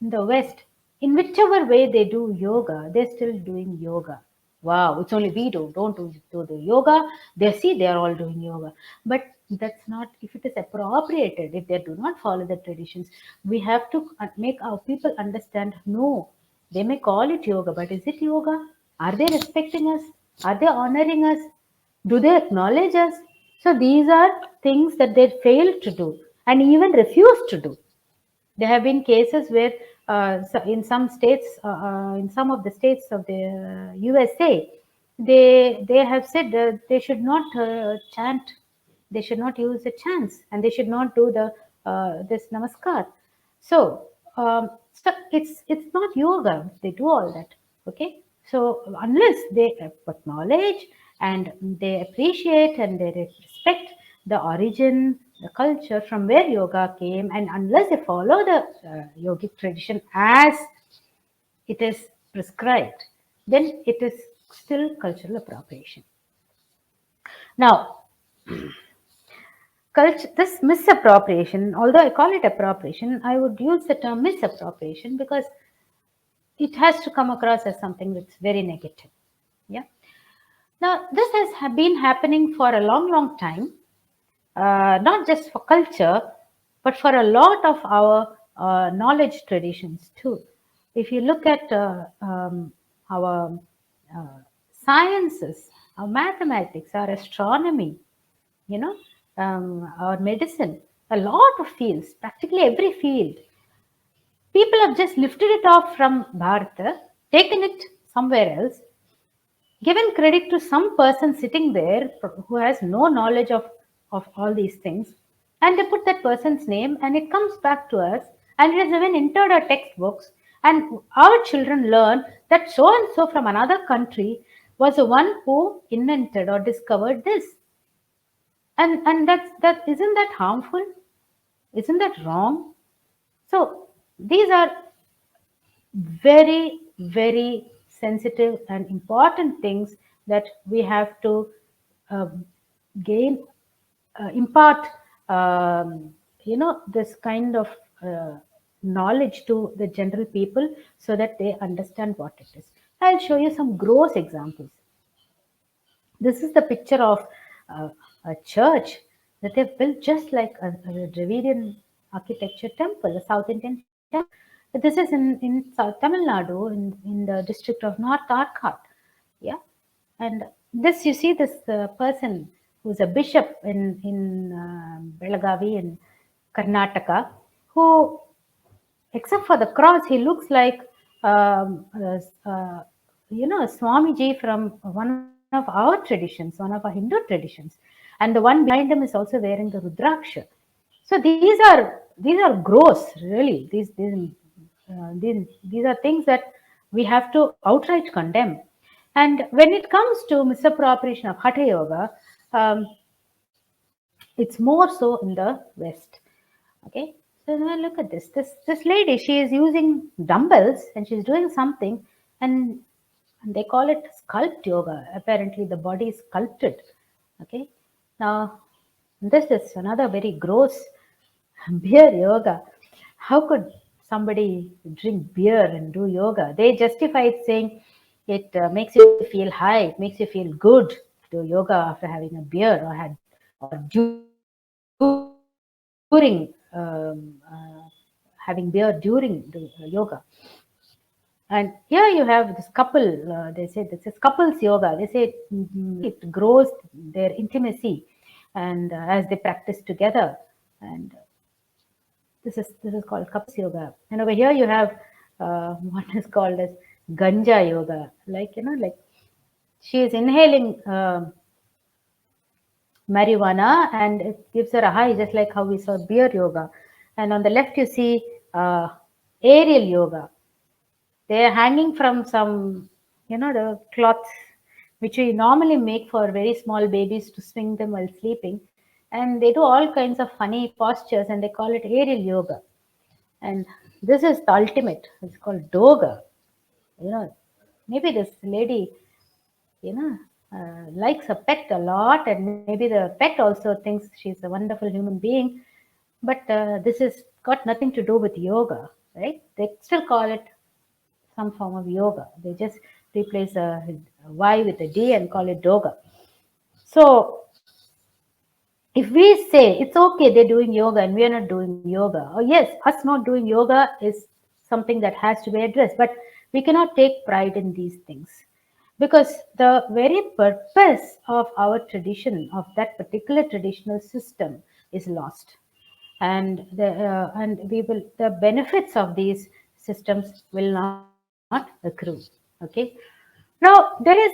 in the West, in whichever way they do yoga, they're still doing yoga. Wow, it's only we don't do the yoga. They are all doing yoga. But that's not, if it is appropriated, if they do not follow the traditions, we have to make our people understand, no, they may call it yoga, but is it yoga? Are they respecting us? Are they honoring us? Do they acknowledge us? So these are things that they fail to do and even refuse to do. There have been cases where in some states, in some of the states of the USA, they have said they should not chant, they should not use the chants, and they should not do the this namaskar. So it's not yoga. They do all that. Okay. So unless they acknowledge and they appreciate and they respect the origin, the culture from where yoga came, and unless they follow the yogic tradition as it is prescribed, then it is still cultural appropriation. Now, this misappropriation, although I call it appropriation, I would use the term misappropriation because it has to come across as something that's very negative. Yeah. Now, this has been happening for a long time, not just for culture, but for a lot of our knowledge traditions too. If you look at our sciences, our mathematics, our astronomy, our medicine, a lot of fields, practically every field, people have just lifted it off from Bharata, taken it somewhere else, given credit to some person sitting there who has no knowledge of all these things, and they put that person's name, and it comes back to us, and it is even entered our textbooks, and our children learn that so and so from another country was the one who invented or discovered this. And that isn't that harmful? Isn't that wrong? So these are very, very sensitive and important things that we have to impart, this kind of knowledge to the general people so that they understand what it is. I'll show you some gross examples. This is the picture of a church that they've built just like a Dravidian architecture temple, a South Indian temple. This is in South Tamil Nadu, in the district of North Arcot. Yeah. And this, you see this person who's a bishop in Belagavi in Karnataka, who, except for the cross, he looks like Swamiji from one of our traditions, one of our Hindu traditions, and the one behind him is also wearing the Rudraksha. So these are gross, really. These are things that we have to outright condemn. And when it comes to misappropriation of Hatha Yoga, it's more so in the West. Okay, so now look at this. This lady, she is using dumbbells and she's doing something, and they call it sculpt yoga. Apparently, the body is sculpted. Okay, now this is another very gross beer yoga. How could somebody drink beer and do yoga? They justify it saying it makes you feel high, it makes you feel good to do yoga after having a beer or during having beer during the yoga. And here you have this couple, they say this is couples yoga. They say it grows their intimacy and as they practice together. And this is called couples yoga. And over here you have one is called as ganja yoga. Like, like she is inhaling marijuana and it gives her a high, just like how we saw beer yoga. And on the left you see aerial yoga. They are hanging from some, the cloths which we normally make for very small babies to swing them while sleeping. And they do all kinds of funny postures and they call it aerial yoga. And this is the ultimate. It's called doga. Maybe this lady, likes a pet a lot, and maybe the pet also thinks she's a wonderful human being. But this has got nothing to do with yoga, right? They still call it some form of yoga. They just replace a Y with a D and call it doga. So if we say it's okay, they're doing yoga and we are not doing yoga, or yes, us not doing yoga is something that has to be addressed, but we cannot take pride in these things because the very purpose of our tradition, of that particular traditional system, is lost. And the benefits of these systems will not accrue. Okay. Now there is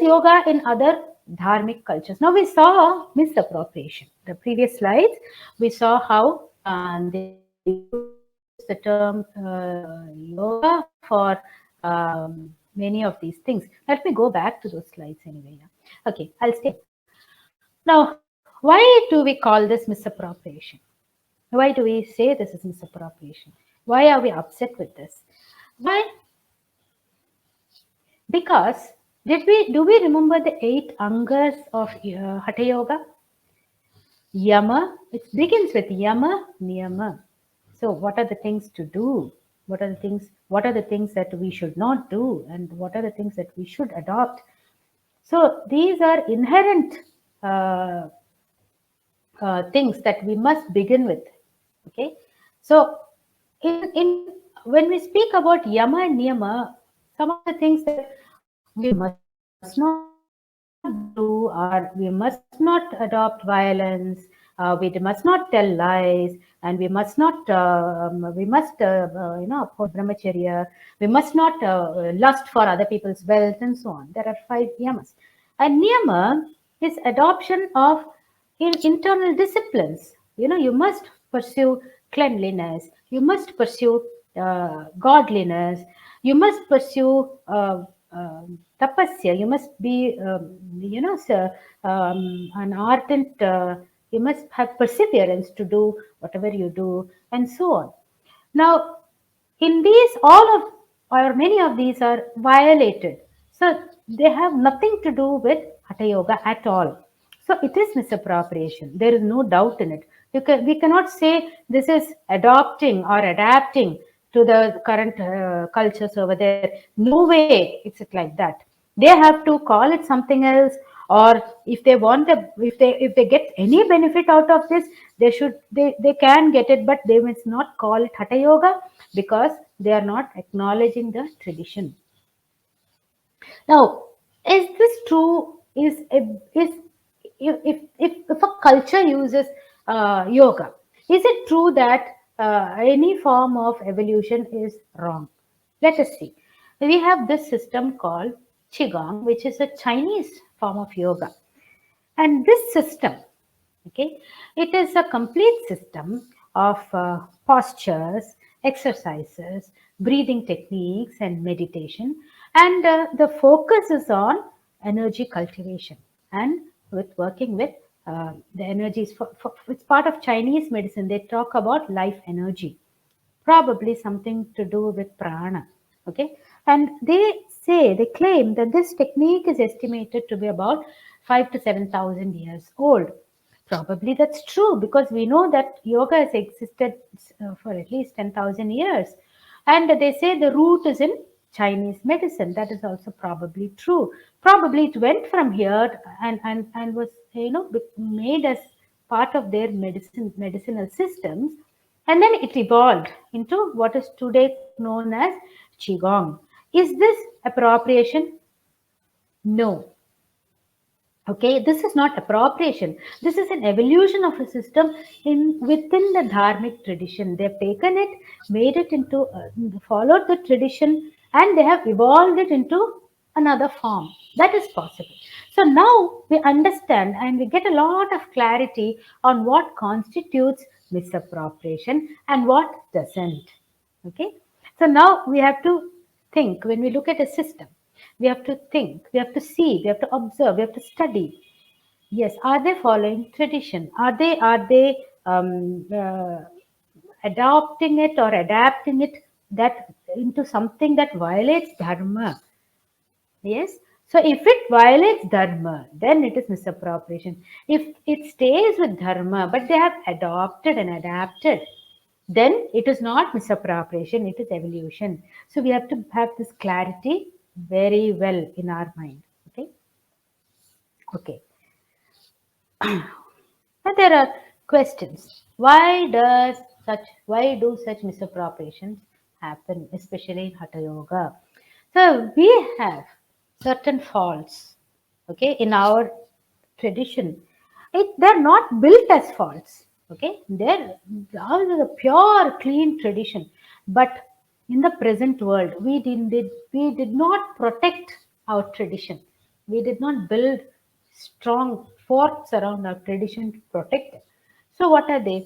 yoga in other dharmic cultures. Now we saw misappropriation. The previous slides we saw how they use the term yoga for many of these things. Let me go back to those slides anyway. Okay, I'll stay. Now, why do we call this misappropriation? Why do we say this is misappropriation? Why are we upset with this? Why? Because do we remember the 8 angas of Hatha Yoga? Yama, it begins with Yama, Niyama. So what are the things to do? What are the things that we should not do? And what are the things that we should adopt? So these are inherent things that we must begin with. Okay. So when we speak about Yama and Niyama, some of the things that we must not do are we must not adopt violence, we must not tell lies, and we must uphold brahmacharya, we must not lust for other people's wealth, and so on. There are 5 yamas. And niyama is adoption of internal disciplines. You must pursue cleanliness, you must pursue godliness, you must pursue tapasya, you must be an ardent, you must have perseverance to do whatever you do, and so on. Now in these, many of these are violated, so they have nothing to do with Hatha Yoga at all. So it is misappropriation. There is no doubt in it. We cannot say this is adopting or adapting to the current cultures over there. No way it's like that. They have to call it something else, or if they get any benefit out of this, they can get it, but they must not call it Hatha Yoga because they are not acknowledging the tradition. Now, is this true? If a culture uses yoga, is it true that any form of evolution is wrong? Let us see. We have this system called Qigong, which is a Chinese form of yoga. And this system, okay, it is a complete system of postures, exercises, breathing techniques, and meditation. And the focus is on energy cultivation and with working with the energies. It's part of Chinese medicine. They talk about life energy, probably something to do with prana. Okay, and they claim that this technique is estimated to be about 5,000 to 7,000 years old. Probably that's true because we know that yoga has existed for at least 10,000 years, and they say the root is in Chinese medicine. That is also probably true. Probably it went from here and was made as part of their medicinal systems, and then it evolved into what is today known as Qigong. Is this appropriation? No. Okay, this is not appropriation. This is an evolution of a system within the dharmic tradition. They have taken it, made it into, followed the tradition, and they have evolved it into another form. That is possible. So now we understand and we get a lot of clarity on what constitutes misappropriation and what doesn't. Okay, so now we have to think when we look at a system. We have to think, we have to see, we have to observe, we have to study. Yes, are they following tradition? Are they adopting it or adapting it that into something that violates dharma? Yes. So if it violates dharma, then it is misappropriation. If it stays with dharma, but they have adopted and adapted, then it is not misappropriation, it is evolution. So we have to have this clarity very well in our mind. Okay. Okay. Now there are questions. Why do such misappropriations happen, especially in Hatha Yoga? So we have certain faults, okay, in our tradition. They're not built as faults, okay. Ours is a pure, clean tradition. But in the present world, we did not protect our tradition. We did not build strong forts around our tradition to protect it. So what are they?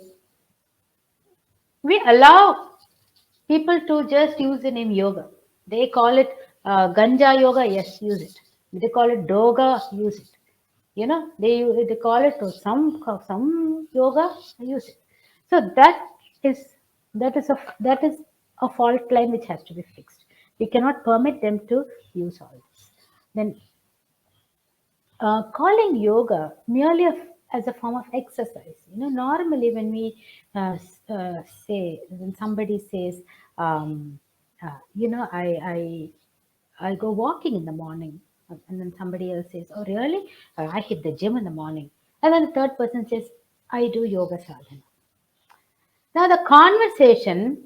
We allow people to just use the name yoga. They call it ganja yoga, yes, use it. They call it doga, use it. You know, they call it some yoga, use it. So is that is a fault line which has to be fixed. We cannot permit them to use all this. Then calling yoga merely as a form of exercise. You know, normally when we say, when somebody says, you know, I go walking in the morning, and then somebody else says, oh really? I hit the gym in the morning, and then the third person says, I do yoga sadhana. Now the conversation,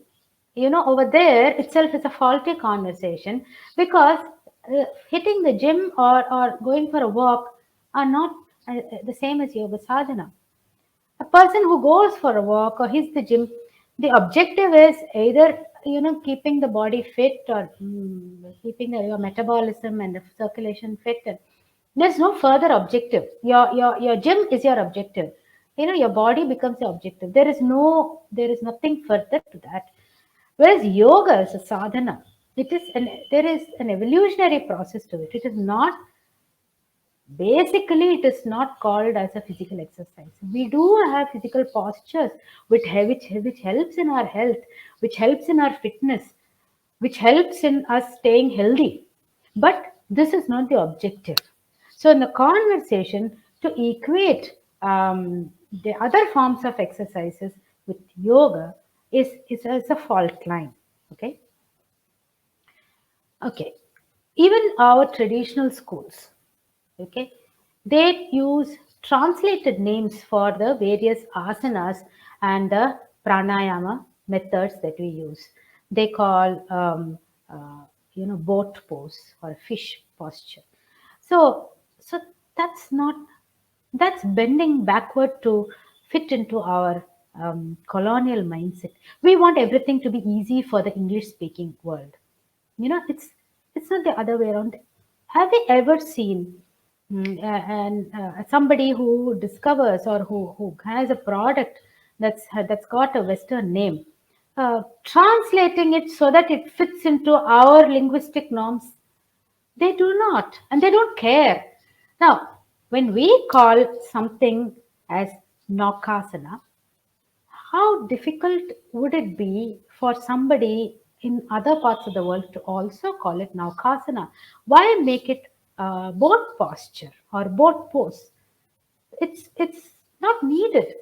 you know, over there itself is a faulty conversation because hitting the gym or going for a walk are not the same as yoga sadhana. A person who goes for a walk or hits the gym, the objective is either, you know, keeping the body fit or keeping your metabolism and the circulation fit. And there's no further objective. Your gym is your objective. You know, your body becomes your objective. There is nothing further to that. Whereas yoga is a sadhana. There is an evolutionary process to it. It is not, basically it is not called as a physical exercise. We do have physical postures which helps in our health, which helps in our fitness, which helps in us staying healthy. But this is not the objective. So in the conversation, to equate the other forms of exercises with yoga is as a fault line. Okay. Okay. Even our traditional schools, okay, they use translated names for the various asanas and the pranayama methods that we use. They call, you know, boat pose or fish posture. So that's bending backward to fit into our colonial mindset. We want everything to be easy for the English speaking world. You know, it's not the other way around. Have you ever seen somebody who discovers or who has a product that's got a Western name, translating it so that it fits into our linguistic norms? They do not, and they don't care. Now, when we call something as Naukasana, how difficult would it be for somebody in other parts of the world to also call it Naukasana? Why make it boat posture or boat pose? It's not needed.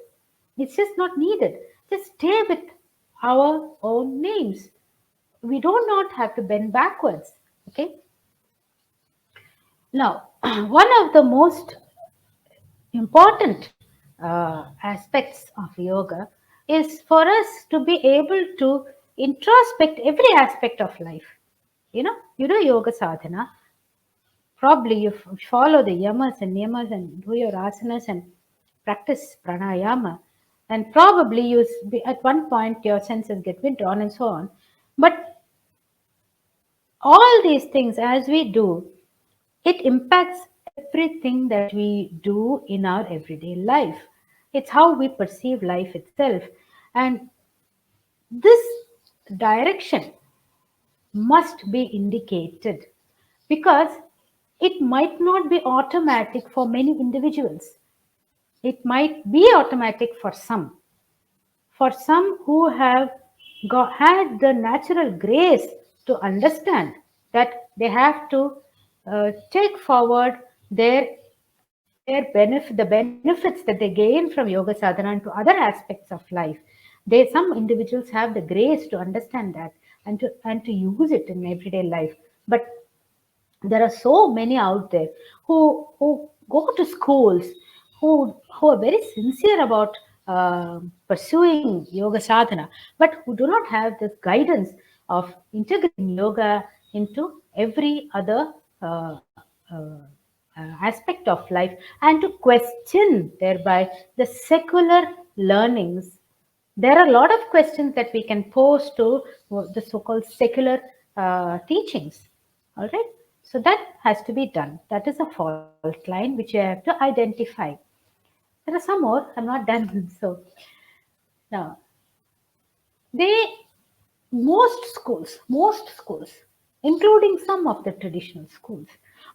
It's just not needed. Just stay with our own names. We do not have to bend backwards. Okay. Now, one of the most important aspects of yoga is for us to be able to introspect every aspect of life. You do yoga sadhana, probably you follow the yamas and niyamas and do your asanas and practice pranayama, and probably at one point your senses get withdrawn and so on. But all these things, as we do, it impacts everything that we do in our everyday life. It's how we perceive life itself. And this direction must be indicated, because it might not be automatic for many individuals. It might be automatic for some. For some who have had the natural grace to understand that they have to take forward the benefits that they gain from yoga sadhana into other aspects of life. Some individuals have the grace to understand that and to use it in everyday life. But there are so many out there who go to schools, who are very sincere about pursuing yoga sadhana, but who do not have this guidance of integrating yoga into every other aspect of life, and to question thereby the secular learnings. There are a lot of questions that we can pose to the so-called secular teachings. All right. So that has to be done. That is a fault line which you have to identify. There are some more. I'm not done. So now, they most schools, including some of the traditional schools,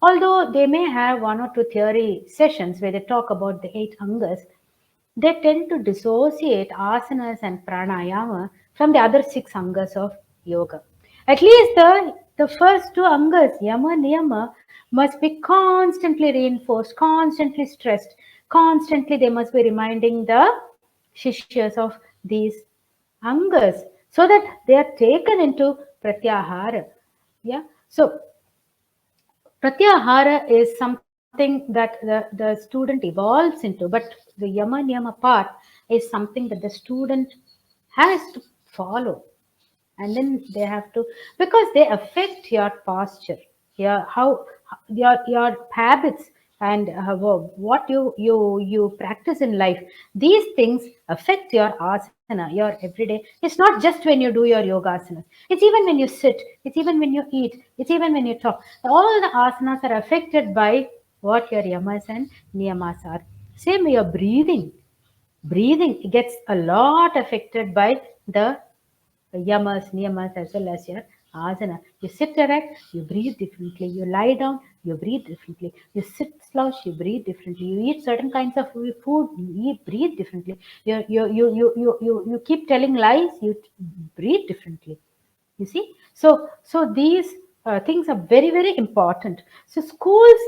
although they may have one or two theory sessions where they talk about the 8 angas, they tend to dissociate asanas and pranayama from the other 6 angas of yoga. At least the first 2 angas, yama, niyama, must be constantly reinforced, constantly stressed, constantly they must be reminding the shishyas of these angas so that they are taken into pratyahara. Yeah. So pratyahara is something that the student evolves into, but the yama niyama part is something that the student has to follow. And then they have to, because they affect your posture, your habits, and what you practice in life. These things affect your asana, your everyday. It's not just when you do your yoga asanas. It's even when you sit. It's even when you eat. It's even when you talk. All the asanas are affected by what your yamas and niyamas are. Same way your breathing gets a lot affected by the yamas, niyamas, as well as your asana. You sit erect, you breathe differently. You lie down, you breathe differently. You sit slouch, you breathe differently. You eat certain kinds of food, breathe differently. You keep telling lies, you breathe differently. You see, so these things are very, very important. So schools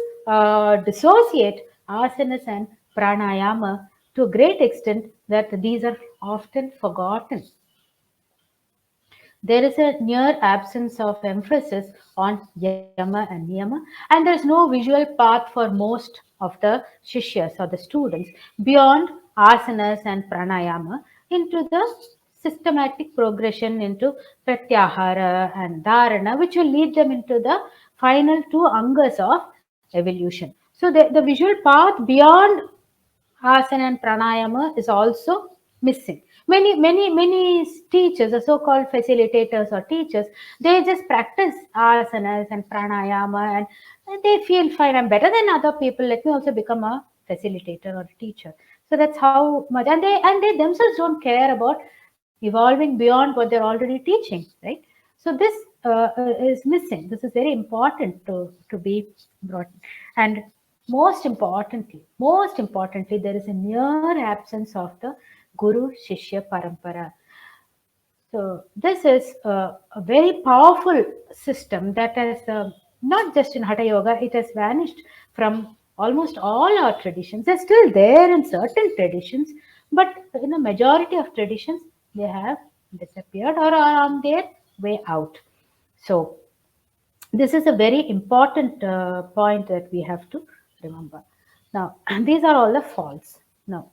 dissociate asanas and pranayama to a great extent that these are often forgotten. There is a near absence of emphasis on yama and niyama, and there is no visual path for most of the shishyas or the students beyond asanas and pranayama into the systematic progression into pratyahara and dharana, which will lead them into the final 2 angas of evolution. So the visual path beyond asana and pranayama is also missing. Many teachers, the so-called facilitators or teachers, they just practice asanas and pranayama and they feel fine. I'm better than other people. Let me also become a facilitator or a teacher. So that's how much, and they themselves don't care about evolving beyond what they're already teaching, right? So this is missing. This is very important to be brought. And most importantly, there is a near absence of the Guru Shishya Parampara. So this is a very powerful system that has not just in Hatha Yoga, it has vanished from almost all our traditions. They're still there in certain traditions, but in a majority of traditions, they have disappeared or are on their way out. So this is a very important point that we have to remember. Now, these are all the faults. Now,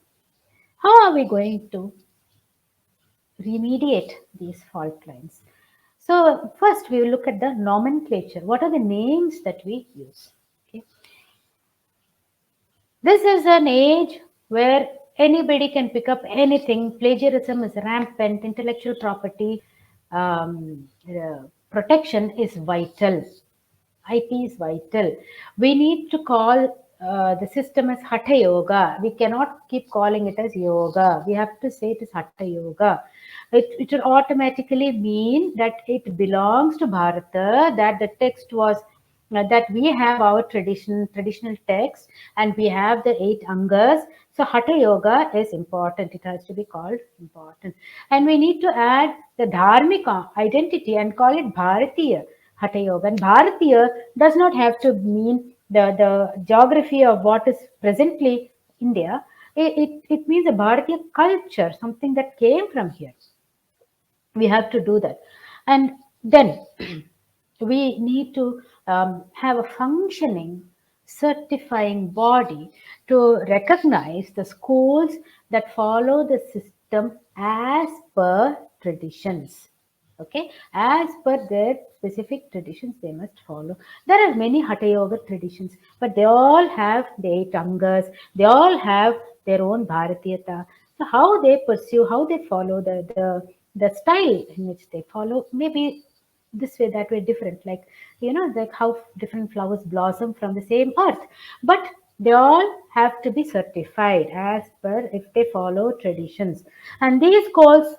how are we going to remediate these fault lines? So first we will look at the nomenclature. What are the names that we use? Okay. This is an age where anybody can pick up anything. Plagiarism is rampant. Intellectual property protection is vital. IP is vital. We need to call the system as Hatha Yoga. We cannot keep calling it as yoga. We have to say it is Hatha Yoga. It will automatically mean that it belongs to Bharata, that the text was that we have our traditional text, and we have the 8 angas. So Hatha Yoga is important. It has to be called important. And we need to add the dharmic identity and call it Bharatiya Hatha Yoga. And Bharatiya does not have to mean the geography of what is presently India. It means a Bharatiya culture, something that came from here. We have to do that. And then we need to have a functioning certifying body to recognize the schools that follow the system as per traditions. Okay, as per their specific traditions, they must follow. There are many Hatha Yoga traditions, but they all have the 8 angas, they all have their own Bhāratīyatā. So how they pursue, how they follow the style in which they follow, maybe this way, that way, different, like like how different flowers blossom from the same earth, but they all have to be certified as per if they follow traditions. And these schools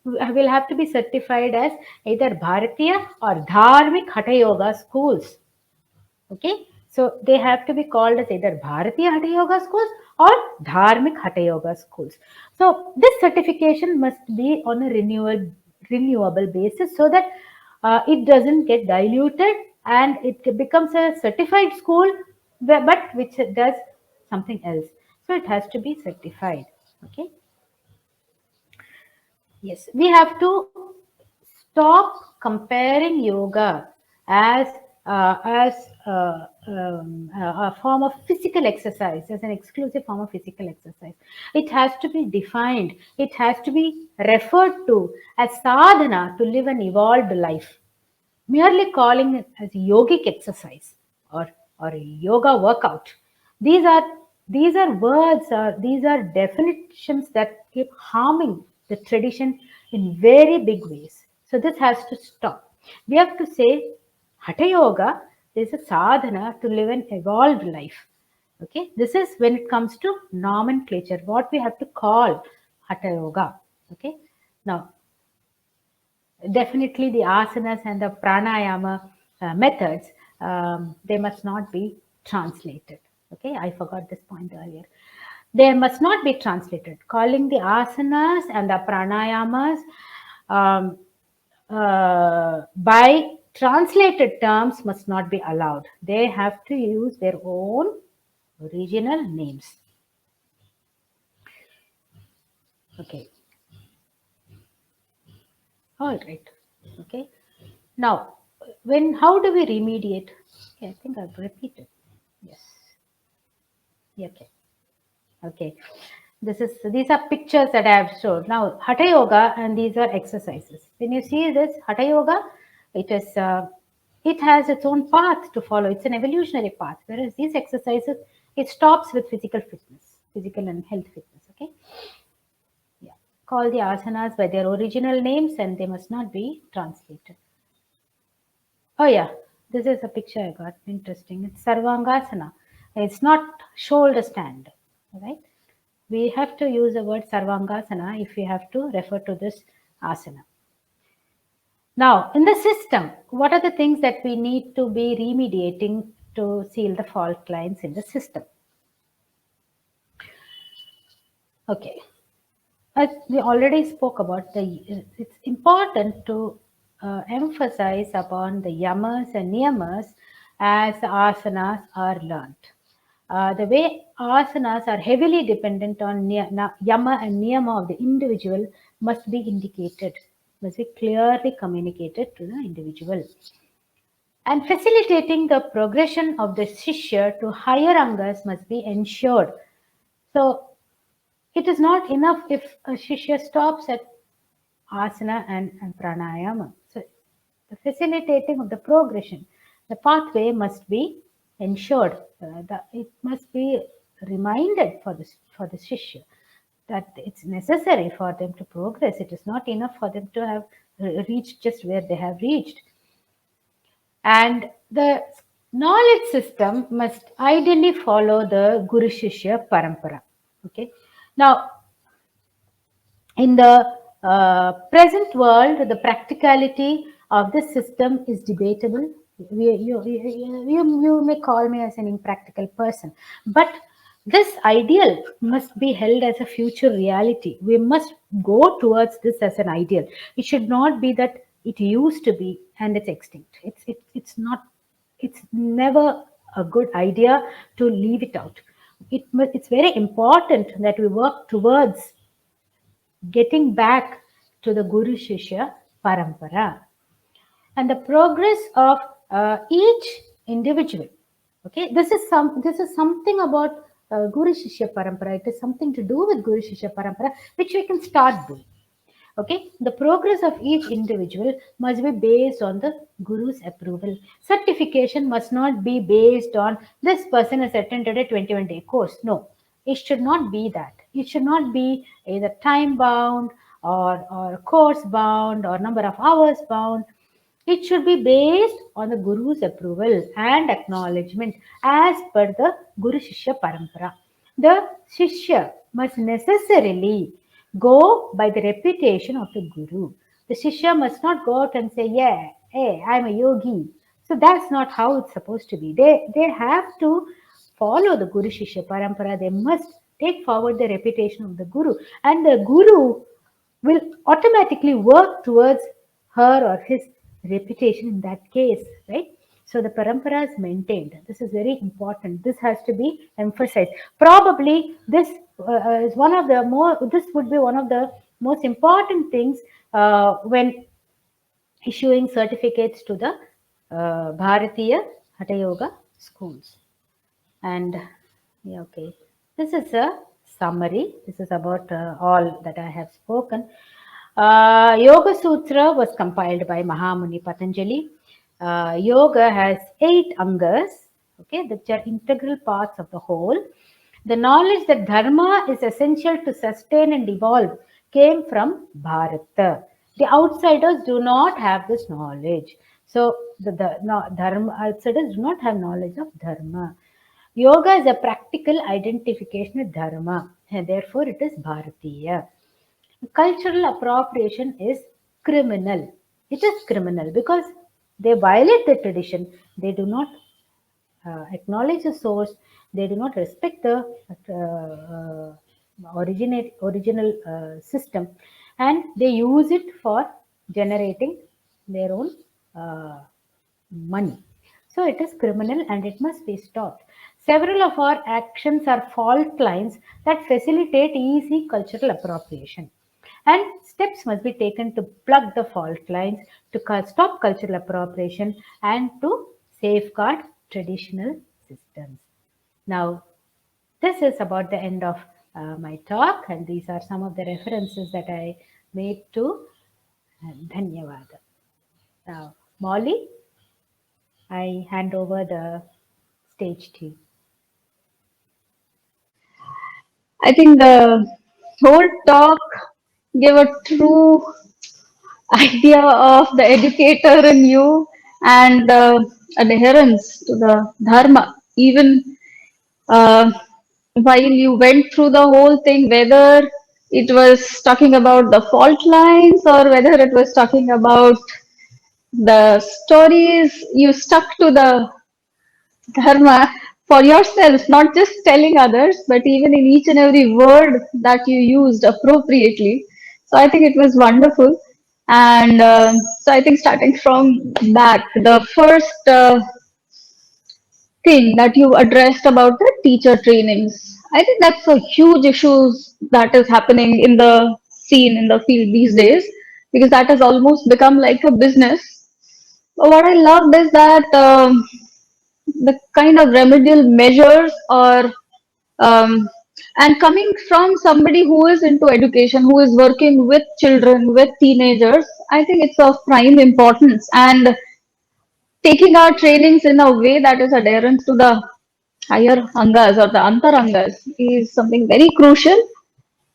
will have to be certified as either Bharatiya or Dharmic Hatha Yoga schools. Okay, so they have to be called as either Bharatiya Hatha Yoga schools or Dharmic Hatha Yoga schools. So this certification must be on a renewable basis, so that it doesn't get diluted and it becomes a certified school, but which does something else. So it has to be certified. Okay. Yes, we have to stop comparing yoga as a form of physical exercise, as an exclusive form of physical exercise. It has to be defined. It has to be referred to as sadhana to live an evolved life. Merely calling it as yogic exercise or a yoga workout, these are words, or these are definitions that keep harming the tradition in very big ways. So this has to stop. We have to say Hatha Yoga is a sadhana to live an evolved life. Okay, this is when it comes to nomenclature, what we have to call Hatha Yoga. Okay, now definitely the asanas and the pranayama methods, they must not be translated. Okay, I forgot this point earlier. They must not be translated. Calling the asanas and the pranayamas by translated terms must not be allowed. They have to use their own original names. Okay. All right. Okay. Now, how do we remediate? Okay, I think I've repeated. Yes. Okay. Okay. These are pictures that I have showed. Now, Hatha Yoga, and these are exercises. When you see this Hatha Yoga, it has its own path to follow. It's an evolutionary path. Whereas these exercises, it stops with physical fitness, physical and health fitness. Okay. Yeah. Call the asanas by their original names, and they must not be translated. Oh yeah, this is a picture I got. Interesting. It's Sarvangasana. It's not shoulder stand. Right? We have to use the word Sarvangasana if we have to refer to this asana. Now, in the system, what are the things that we need to be remediating to seal the fault lines in the system? Okay. As we already spoke about, it's important to emphasize upon the yamas and niyamas as asanas are learnt. The way asanas are heavily dependent on yama and niyama of the individual must be indicated, must be clearly communicated to the individual. And facilitating the progression of the shishya to higher angas must be ensured. So it is not enough if a shishya stops at asana and pranayama. So the facilitating of the progression. The pathway must be ensured. It must be reminded for the Shishya that it's necessary for them to progress. It is not enough for them to have reached just where they have reached. And the knowledge system must ideally follow the Guru Shishya Parampara. Okay. Now, in the present world, the practicality of this system is debatable. You may call me as an impractical person, but this ideal must be held as a future reality. We must go towards this as an ideal. It should not be that it used to be and it's extinct. It's not. It's never a good idea to leave it out. It's very important that we work towards getting back to the Guru Shishya Parampara and the progress of each individual. Okay, this is something about Guru Shishya Parampara. It is something to do with Guru Shishya Parampara, which we can start doing. Okay, the progress of each individual must be based on the Guru's approval. Certification must not be based on this person has attended a 21-day course. No, it should not be that. It should not be either time bound or course bound or number of hours bound. It should be based on the Guru's approval and acknowledgement as per the Guru Shishya Parampara. The Shishya must necessarily go by the reputation of the Guru. The Shishya must not go out and say, yeah, hey, I'm a yogi. So that's not how it's supposed to be. They have to follow the Guru Shishya Parampara. They must take forward the reputation of the Guru. And the Guru will automatically work towards her or his reputation in that case, right? So the parampara is maintained. This is very important. This has to be emphasized. Probably this is one of the more. This would be one of the most important things when issuing certificates to the Bharatiya Hatha Yoga schools. And yeah, okay, this is a summary. This is about all that I have spoken. Yoga Sutra was compiled by Mahamuni Patanjali. Yoga has 8 angas, okay, which are integral parts of the whole. The knowledge that dharma is essential to sustain and evolve came from Bharata. The outsiders do not have this knowledge. So the dharma outsiders do not have knowledge of dharma. Yoga is a practical identification with dharma, and therefore it is Bharatiya. Cultural appropriation is criminal. It is criminal because they violate the tradition. They do not acknowledge the source. They do not respect the original system, and they use it for generating their own money. So it is criminal and it must be stopped. Several of our actions are fault lines that facilitate easy cultural appropriation. And steps must be taken to plug the fault lines, to stop cultural appropriation, and to safeguard traditional systems. Now, this is about the end of my talk, and these are some of the references that I made to Dhanyavada. Now, Molly, I hand over the stage to you. I think the whole talk gave a true idea of the educator in you and adherence to the dharma. Even uh, while you went through the whole thing, whether it was talking about the fault lines or whether it was talking about the stories, you stuck to the dharma for yourself, not just telling others, but even in each and every word that you used appropriately. So I think it was wonderful. And so I think starting from back, the first thing that you addressed about the teacher trainings, I think that's a huge issue that is happening in the scene, in the field these days, because that has almost become like a business. But what I loved is that the kind of remedial measures or and coming from somebody who is into education, who is working with children, with teenagers, I think it's of prime importance. And taking our trainings in a way that is adherent to the higher angas or the antarangas is something very crucial.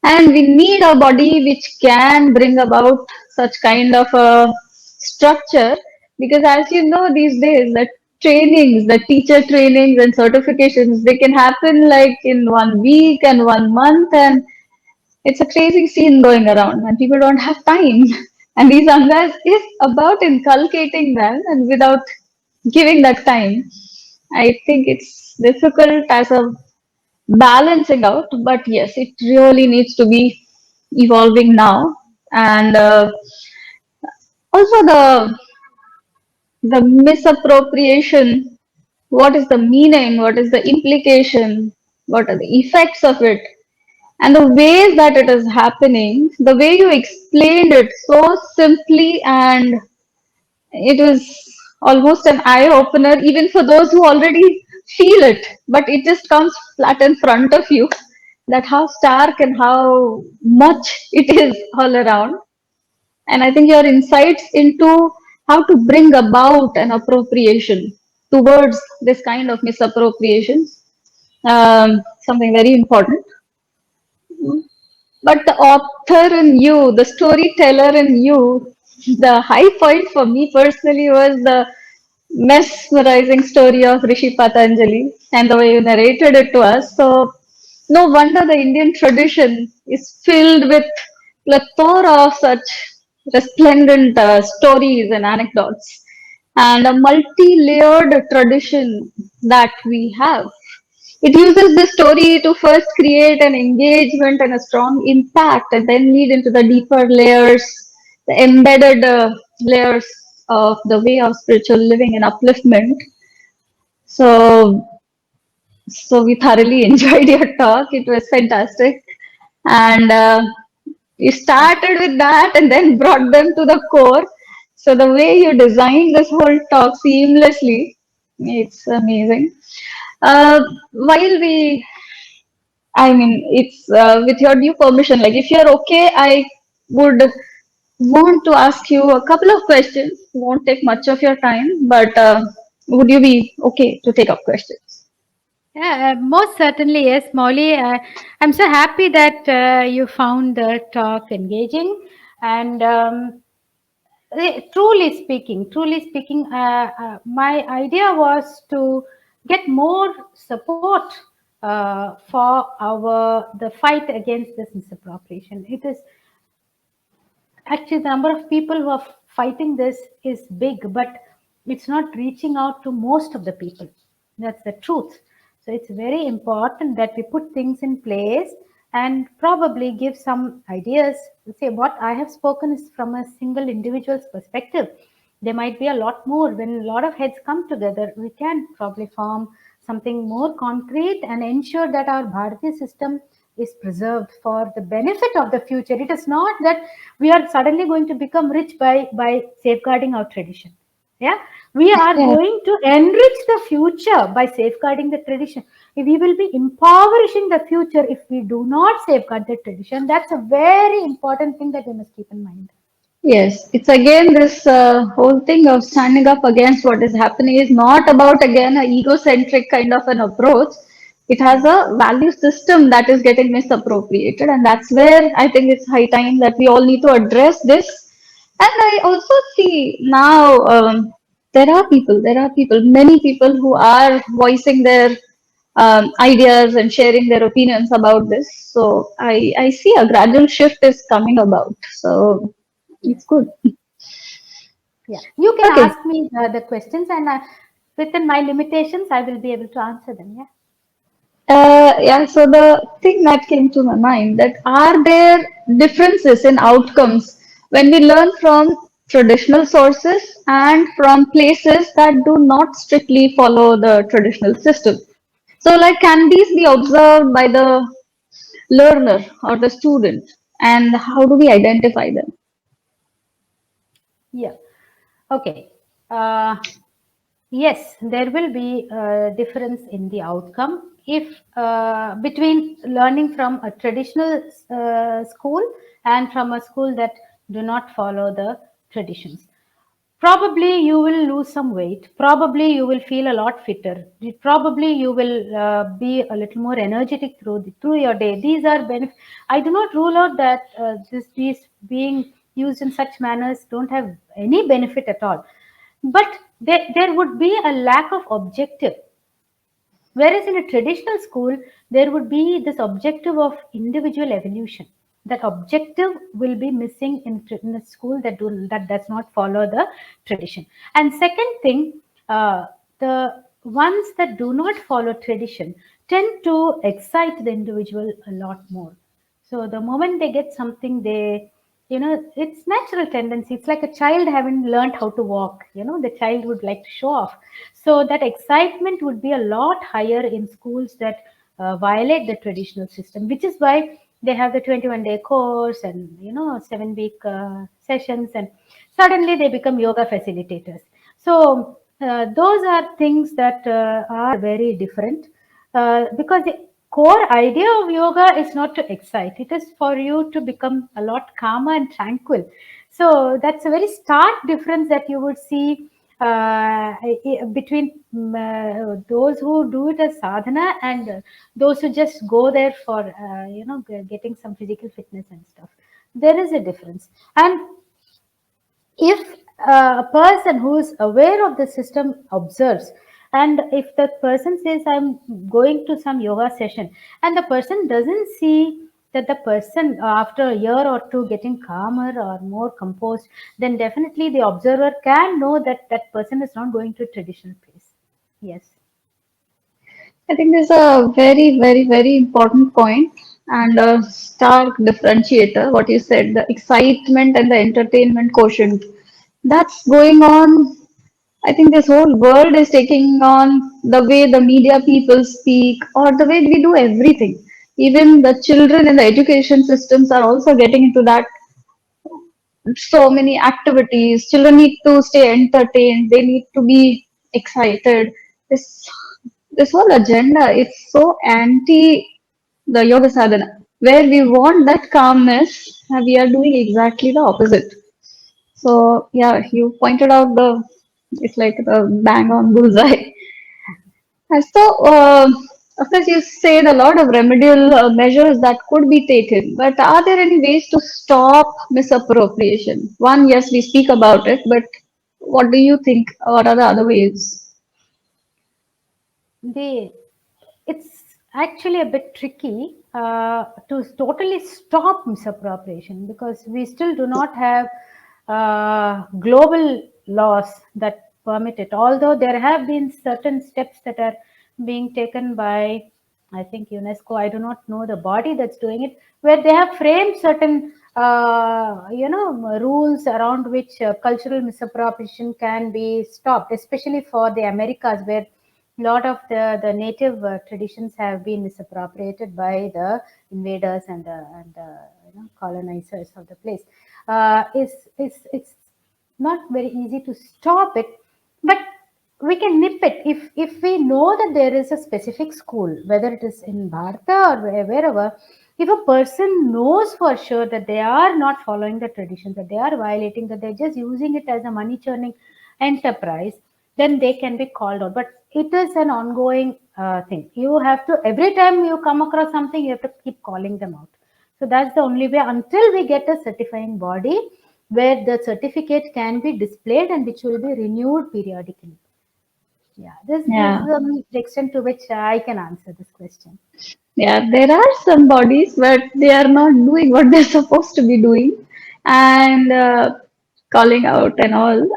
And we need a body which can bring about such kind of a structure, because as you know, these days the trainings, the teacher trainings and certifications, they can happen like in 1 week and 1 month, and it's a crazy scene going around and people don't have time. And these angas is about inculcating them, and without giving that time, I think it's difficult as a balancing out. But yes, it really needs to be evolving now. And also the misappropriation. What is the meaning? What is the implication? What are the effects of it? And the ways that it is happening, the way you explained it so simply, and it was almost an eye opener, even for those who already feel it, but it just comes flat in front of you, that how stark and how much it is all around. And I think your insights into how to bring about an appropriation towards this kind of misappropriations, something very important. But the author in you, the storyteller in you, the high point for me personally was the mesmerizing story of Rishi Patanjali and the way you narrated it to us. So, no wonder the Indian tradition is filled with plethora of such resplendent stories and anecdotes, and a multi-layered tradition that we have. It uses the story to first create an engagement and a strong impact, and then lead into the deeper layers, the embedded layers of the way of spiritual living and upliftment. So, so we thoroughly enjoyed your talk. It was fantastic, and you started with that and then brought them to the core. So the way you designed this whole talk seamlessly, it's amazing. While we I mean, it's with your due permission. Like, if you're okay, I would want to ask you a couple of questions. Won't take much of your time, but would you be okay to take up questions? Yeah, most certainly, yes, Molly. I'm so happy that you found the talk engaging. And truly speaking, my idea was to get more support for the fight against this misappropriation. It is actually the number of people who are fighting this is big, but it's not reaching out to most of the people. That's the truth. So it's very important that we put things in place and probably give some ideas. Say what I have spoken is from a single individual's perspective. There might be a lot more. When a lot of heads come together, we can probably form something more concrete and ensure that our Bharatiya system is preserved for the benefit of the future. It is not that we are suddenly going to become rich by safeguarding our tradition. Yeah, we are Yeah. going to enrich the future by safeguarding the tradition. If we will be impoverishing the future if we do not safeguard the tradition. That's a very important thing that we must keep in mind. Yes, it's again this whole thing of standing up against what is happening is not about again a egocentric kind of an approach. It has a value system that is getting misappropriated, and that's where I think it's high time that we all need to address this. And I also see now there are people, many people who are voicing their ideas and sharing their opinions about this. So I see a gradual shift is coming about. So it's good. Yeah, you can Okay. ask me the questions, and within my limitations, I will be able to answer them. Yeah. Yeah, so the thing that came to my mind, that are there differences in outcomes when we learn from traditional sources and from places that do not strictly follow the traditional system? So like, can these be observed by the learner or the student, and how do we identify them? Yeah. Okay. Yes, there will be a difference in the outcome if between learning from a traditional school and from a school that do not follow the traditions. Probably you will lose some weight. Probably you will feel a lot fitter. Probably you will be a little more energetic through your day. These are benefits. I do not rule out that these being used in such manners don't have any benefit at all. But there would be a lack of objective. Whereas in a traditional school, there would be this objective of individual evolution. That objective will be missing in a school that does not follow the tradition. And second thing, the ones that do not follow tradition tend to excite the individual a lot more. So the moment they get something, it's natural tendency. It's like a child having learned how to walk. The child would like to show off. So that excitement would be a lot higher in schools that violate the traditional system, which is why they have the 21-day course and 7-week sessions, and suddenly they become yoga facilitators. So those are things that are very different, because the core idea of yoga is not to excite. It is for you to become a lot calmer and tranquil. So that's a very stark difference that you would see between those who do it as sadhana and those who just go there for getting some physical fitness and stuff. There is a difference. And if a person who is aware of the system observes, and if the person says, I'm going to some yoga session, and the person doesn't see that the person after a year or two getting calmer or more composed, then definitely the observer can know that that person is not going to a traditional place. Yes. I think this is a very, very, very important point and a stark differentiator. What you said, the excitement and the entertainment quotient, that's going on. I think this whole world is taking on the way the media people speak or the way we do everything. Even the children in the education systems are also getting into that. So many activities. Children need to stay entertained. They need to be excited. This whole agenda, it's so anti the yoga sadhana. Where we want that calmness, we are doing exactly the opposite. So yeah, you pointed out it's like the bang on bullseye. And so, of course, you said a lot of remedial measures that could be taken, but are there any ways to stop misappropriation? One, yes, we speak about it, but what do you think? What are the other ways? It's actually a bit tricky to totally stop misappropriation, because we still do not have global laws that permit it. Although there have been certain steps that are being taken by, I think, UNESCO. I do not know the body that's doing it, where they have framed certain rules around which cultural misappropriation can be stopped, especially for the Americas, where a lot of the native traditions have been misappropriated by the invaders and colonizers of the place. It's not very easy to stop it, but we can nip it if we know that there is a specific school, whether it is in Bharata or wherever. If a person knows for sure that they are not following the traditions, that they are violating, that they're just using it as a money churning enterprise, then they can be called out. But it is an ongoing thing. You have to, every time you come across something, you have to keep calling them out. So that's the only way, until we get a certifying body where the certificate can be displayed and which will be renewed periodically. Yeah, this is Yeah. the extent to which I can answer this question. Yeah, there are some bodies, but they are not doing what they're supposed to be doing, and calling out and all.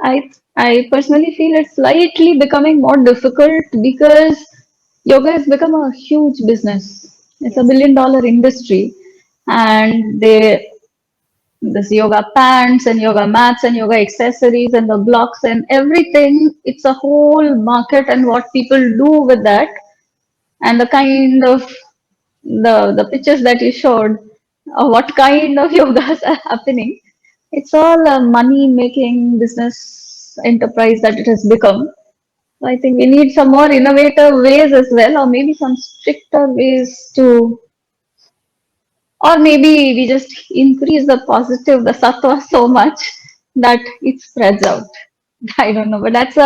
I personally feel it's slightly becoming more difficult because yoga has become a huge business. It's a Yes. billion-dollar industry, and this yoga pants and yoga mats and yoga accessories and the blocks and everything. It's a whole market, and what people do with that and the kind of the pictures that you showed, what kind of yogas are happening. It's all a money making business enterprise that it has become. So I think we need some more innovative ways as well, or maybe some stricter ways to, or maybe we just increase the positive, the sattva so much that it spreads out. I don't know, but that's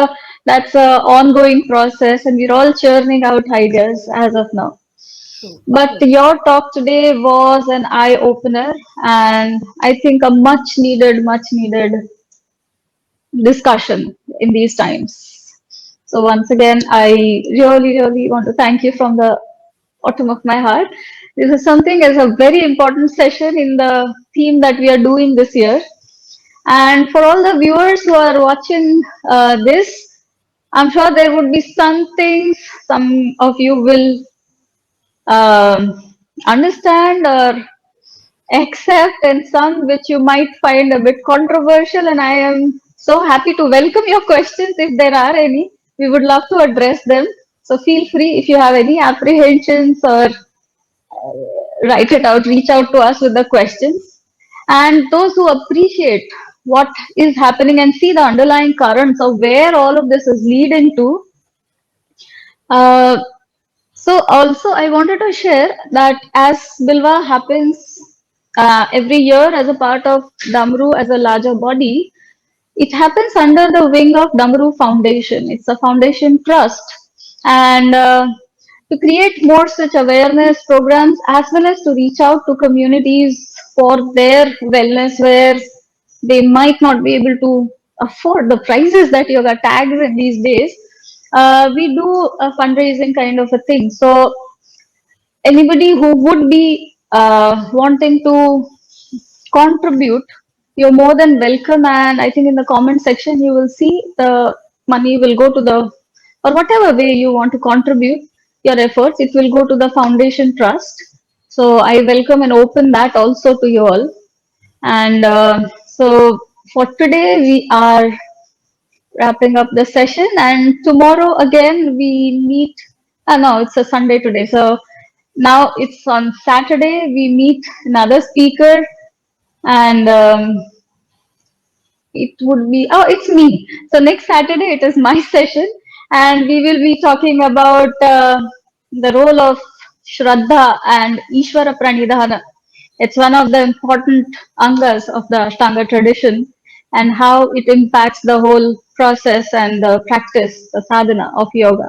a ongoing process, and we're all churning out ideas as of now. True, But true. your talk today was an eye opener, and I think a much needed discussion in these times. So once again, I really want to thank you from the bottom of my heart. This is something as a very important session in the theme that we are doing this year. And for all the viewers who are watching this, I'm sure there would be some things some of you will understand or accept, and some which you might find a bit controversial. And I am so happy to welcome your questions if there are any. We would love to address them. So feel free if you have any apprehensions or write it out, reach out to us with the questions. And those who appreciate what is happening and see the underlying currents of where all of this is leading to, uh, so also I wanted to share that as Bilva happens every year as a part of Damru as a larger body, it happens under the wing of Damru Foundation. It's a foundation trust. And to create more such awareness programs, as well as to reach out to communities for their wellness where they might not be able to afford the prices that yoga tags in these days, we do a fundraising kind of a thing. So anybody who would be wanting to contribute, you're more than welcome. And I think in the comment section, you will see the money will go to the, or whatever way you want to contribute your efforts, it will go to the foundation trust. So I welcome and open that also to you all. And so for today, we are wrapping up the session. And tomorrow again, we meet. No, it's a Sunday today. So now it's on Saturday. We meet another speaker, and it would be, oh, it's me. So next Saturday, it is my session, and we will be talking about the role of Shraddha and Ishvara Pranidhana. It's one of the important angas of the Ashtanga tradition, and how it impacts the whole process and the practice, the sadhana of yoga.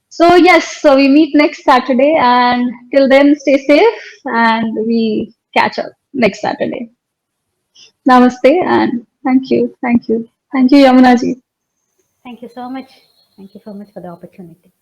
So yes, so we meet next Saturday, and till then, stay safe, and we catch up next Saturday. Namaste, and thank you, Yamuna ji. Thank you so much. Thank you so much for the opportunity.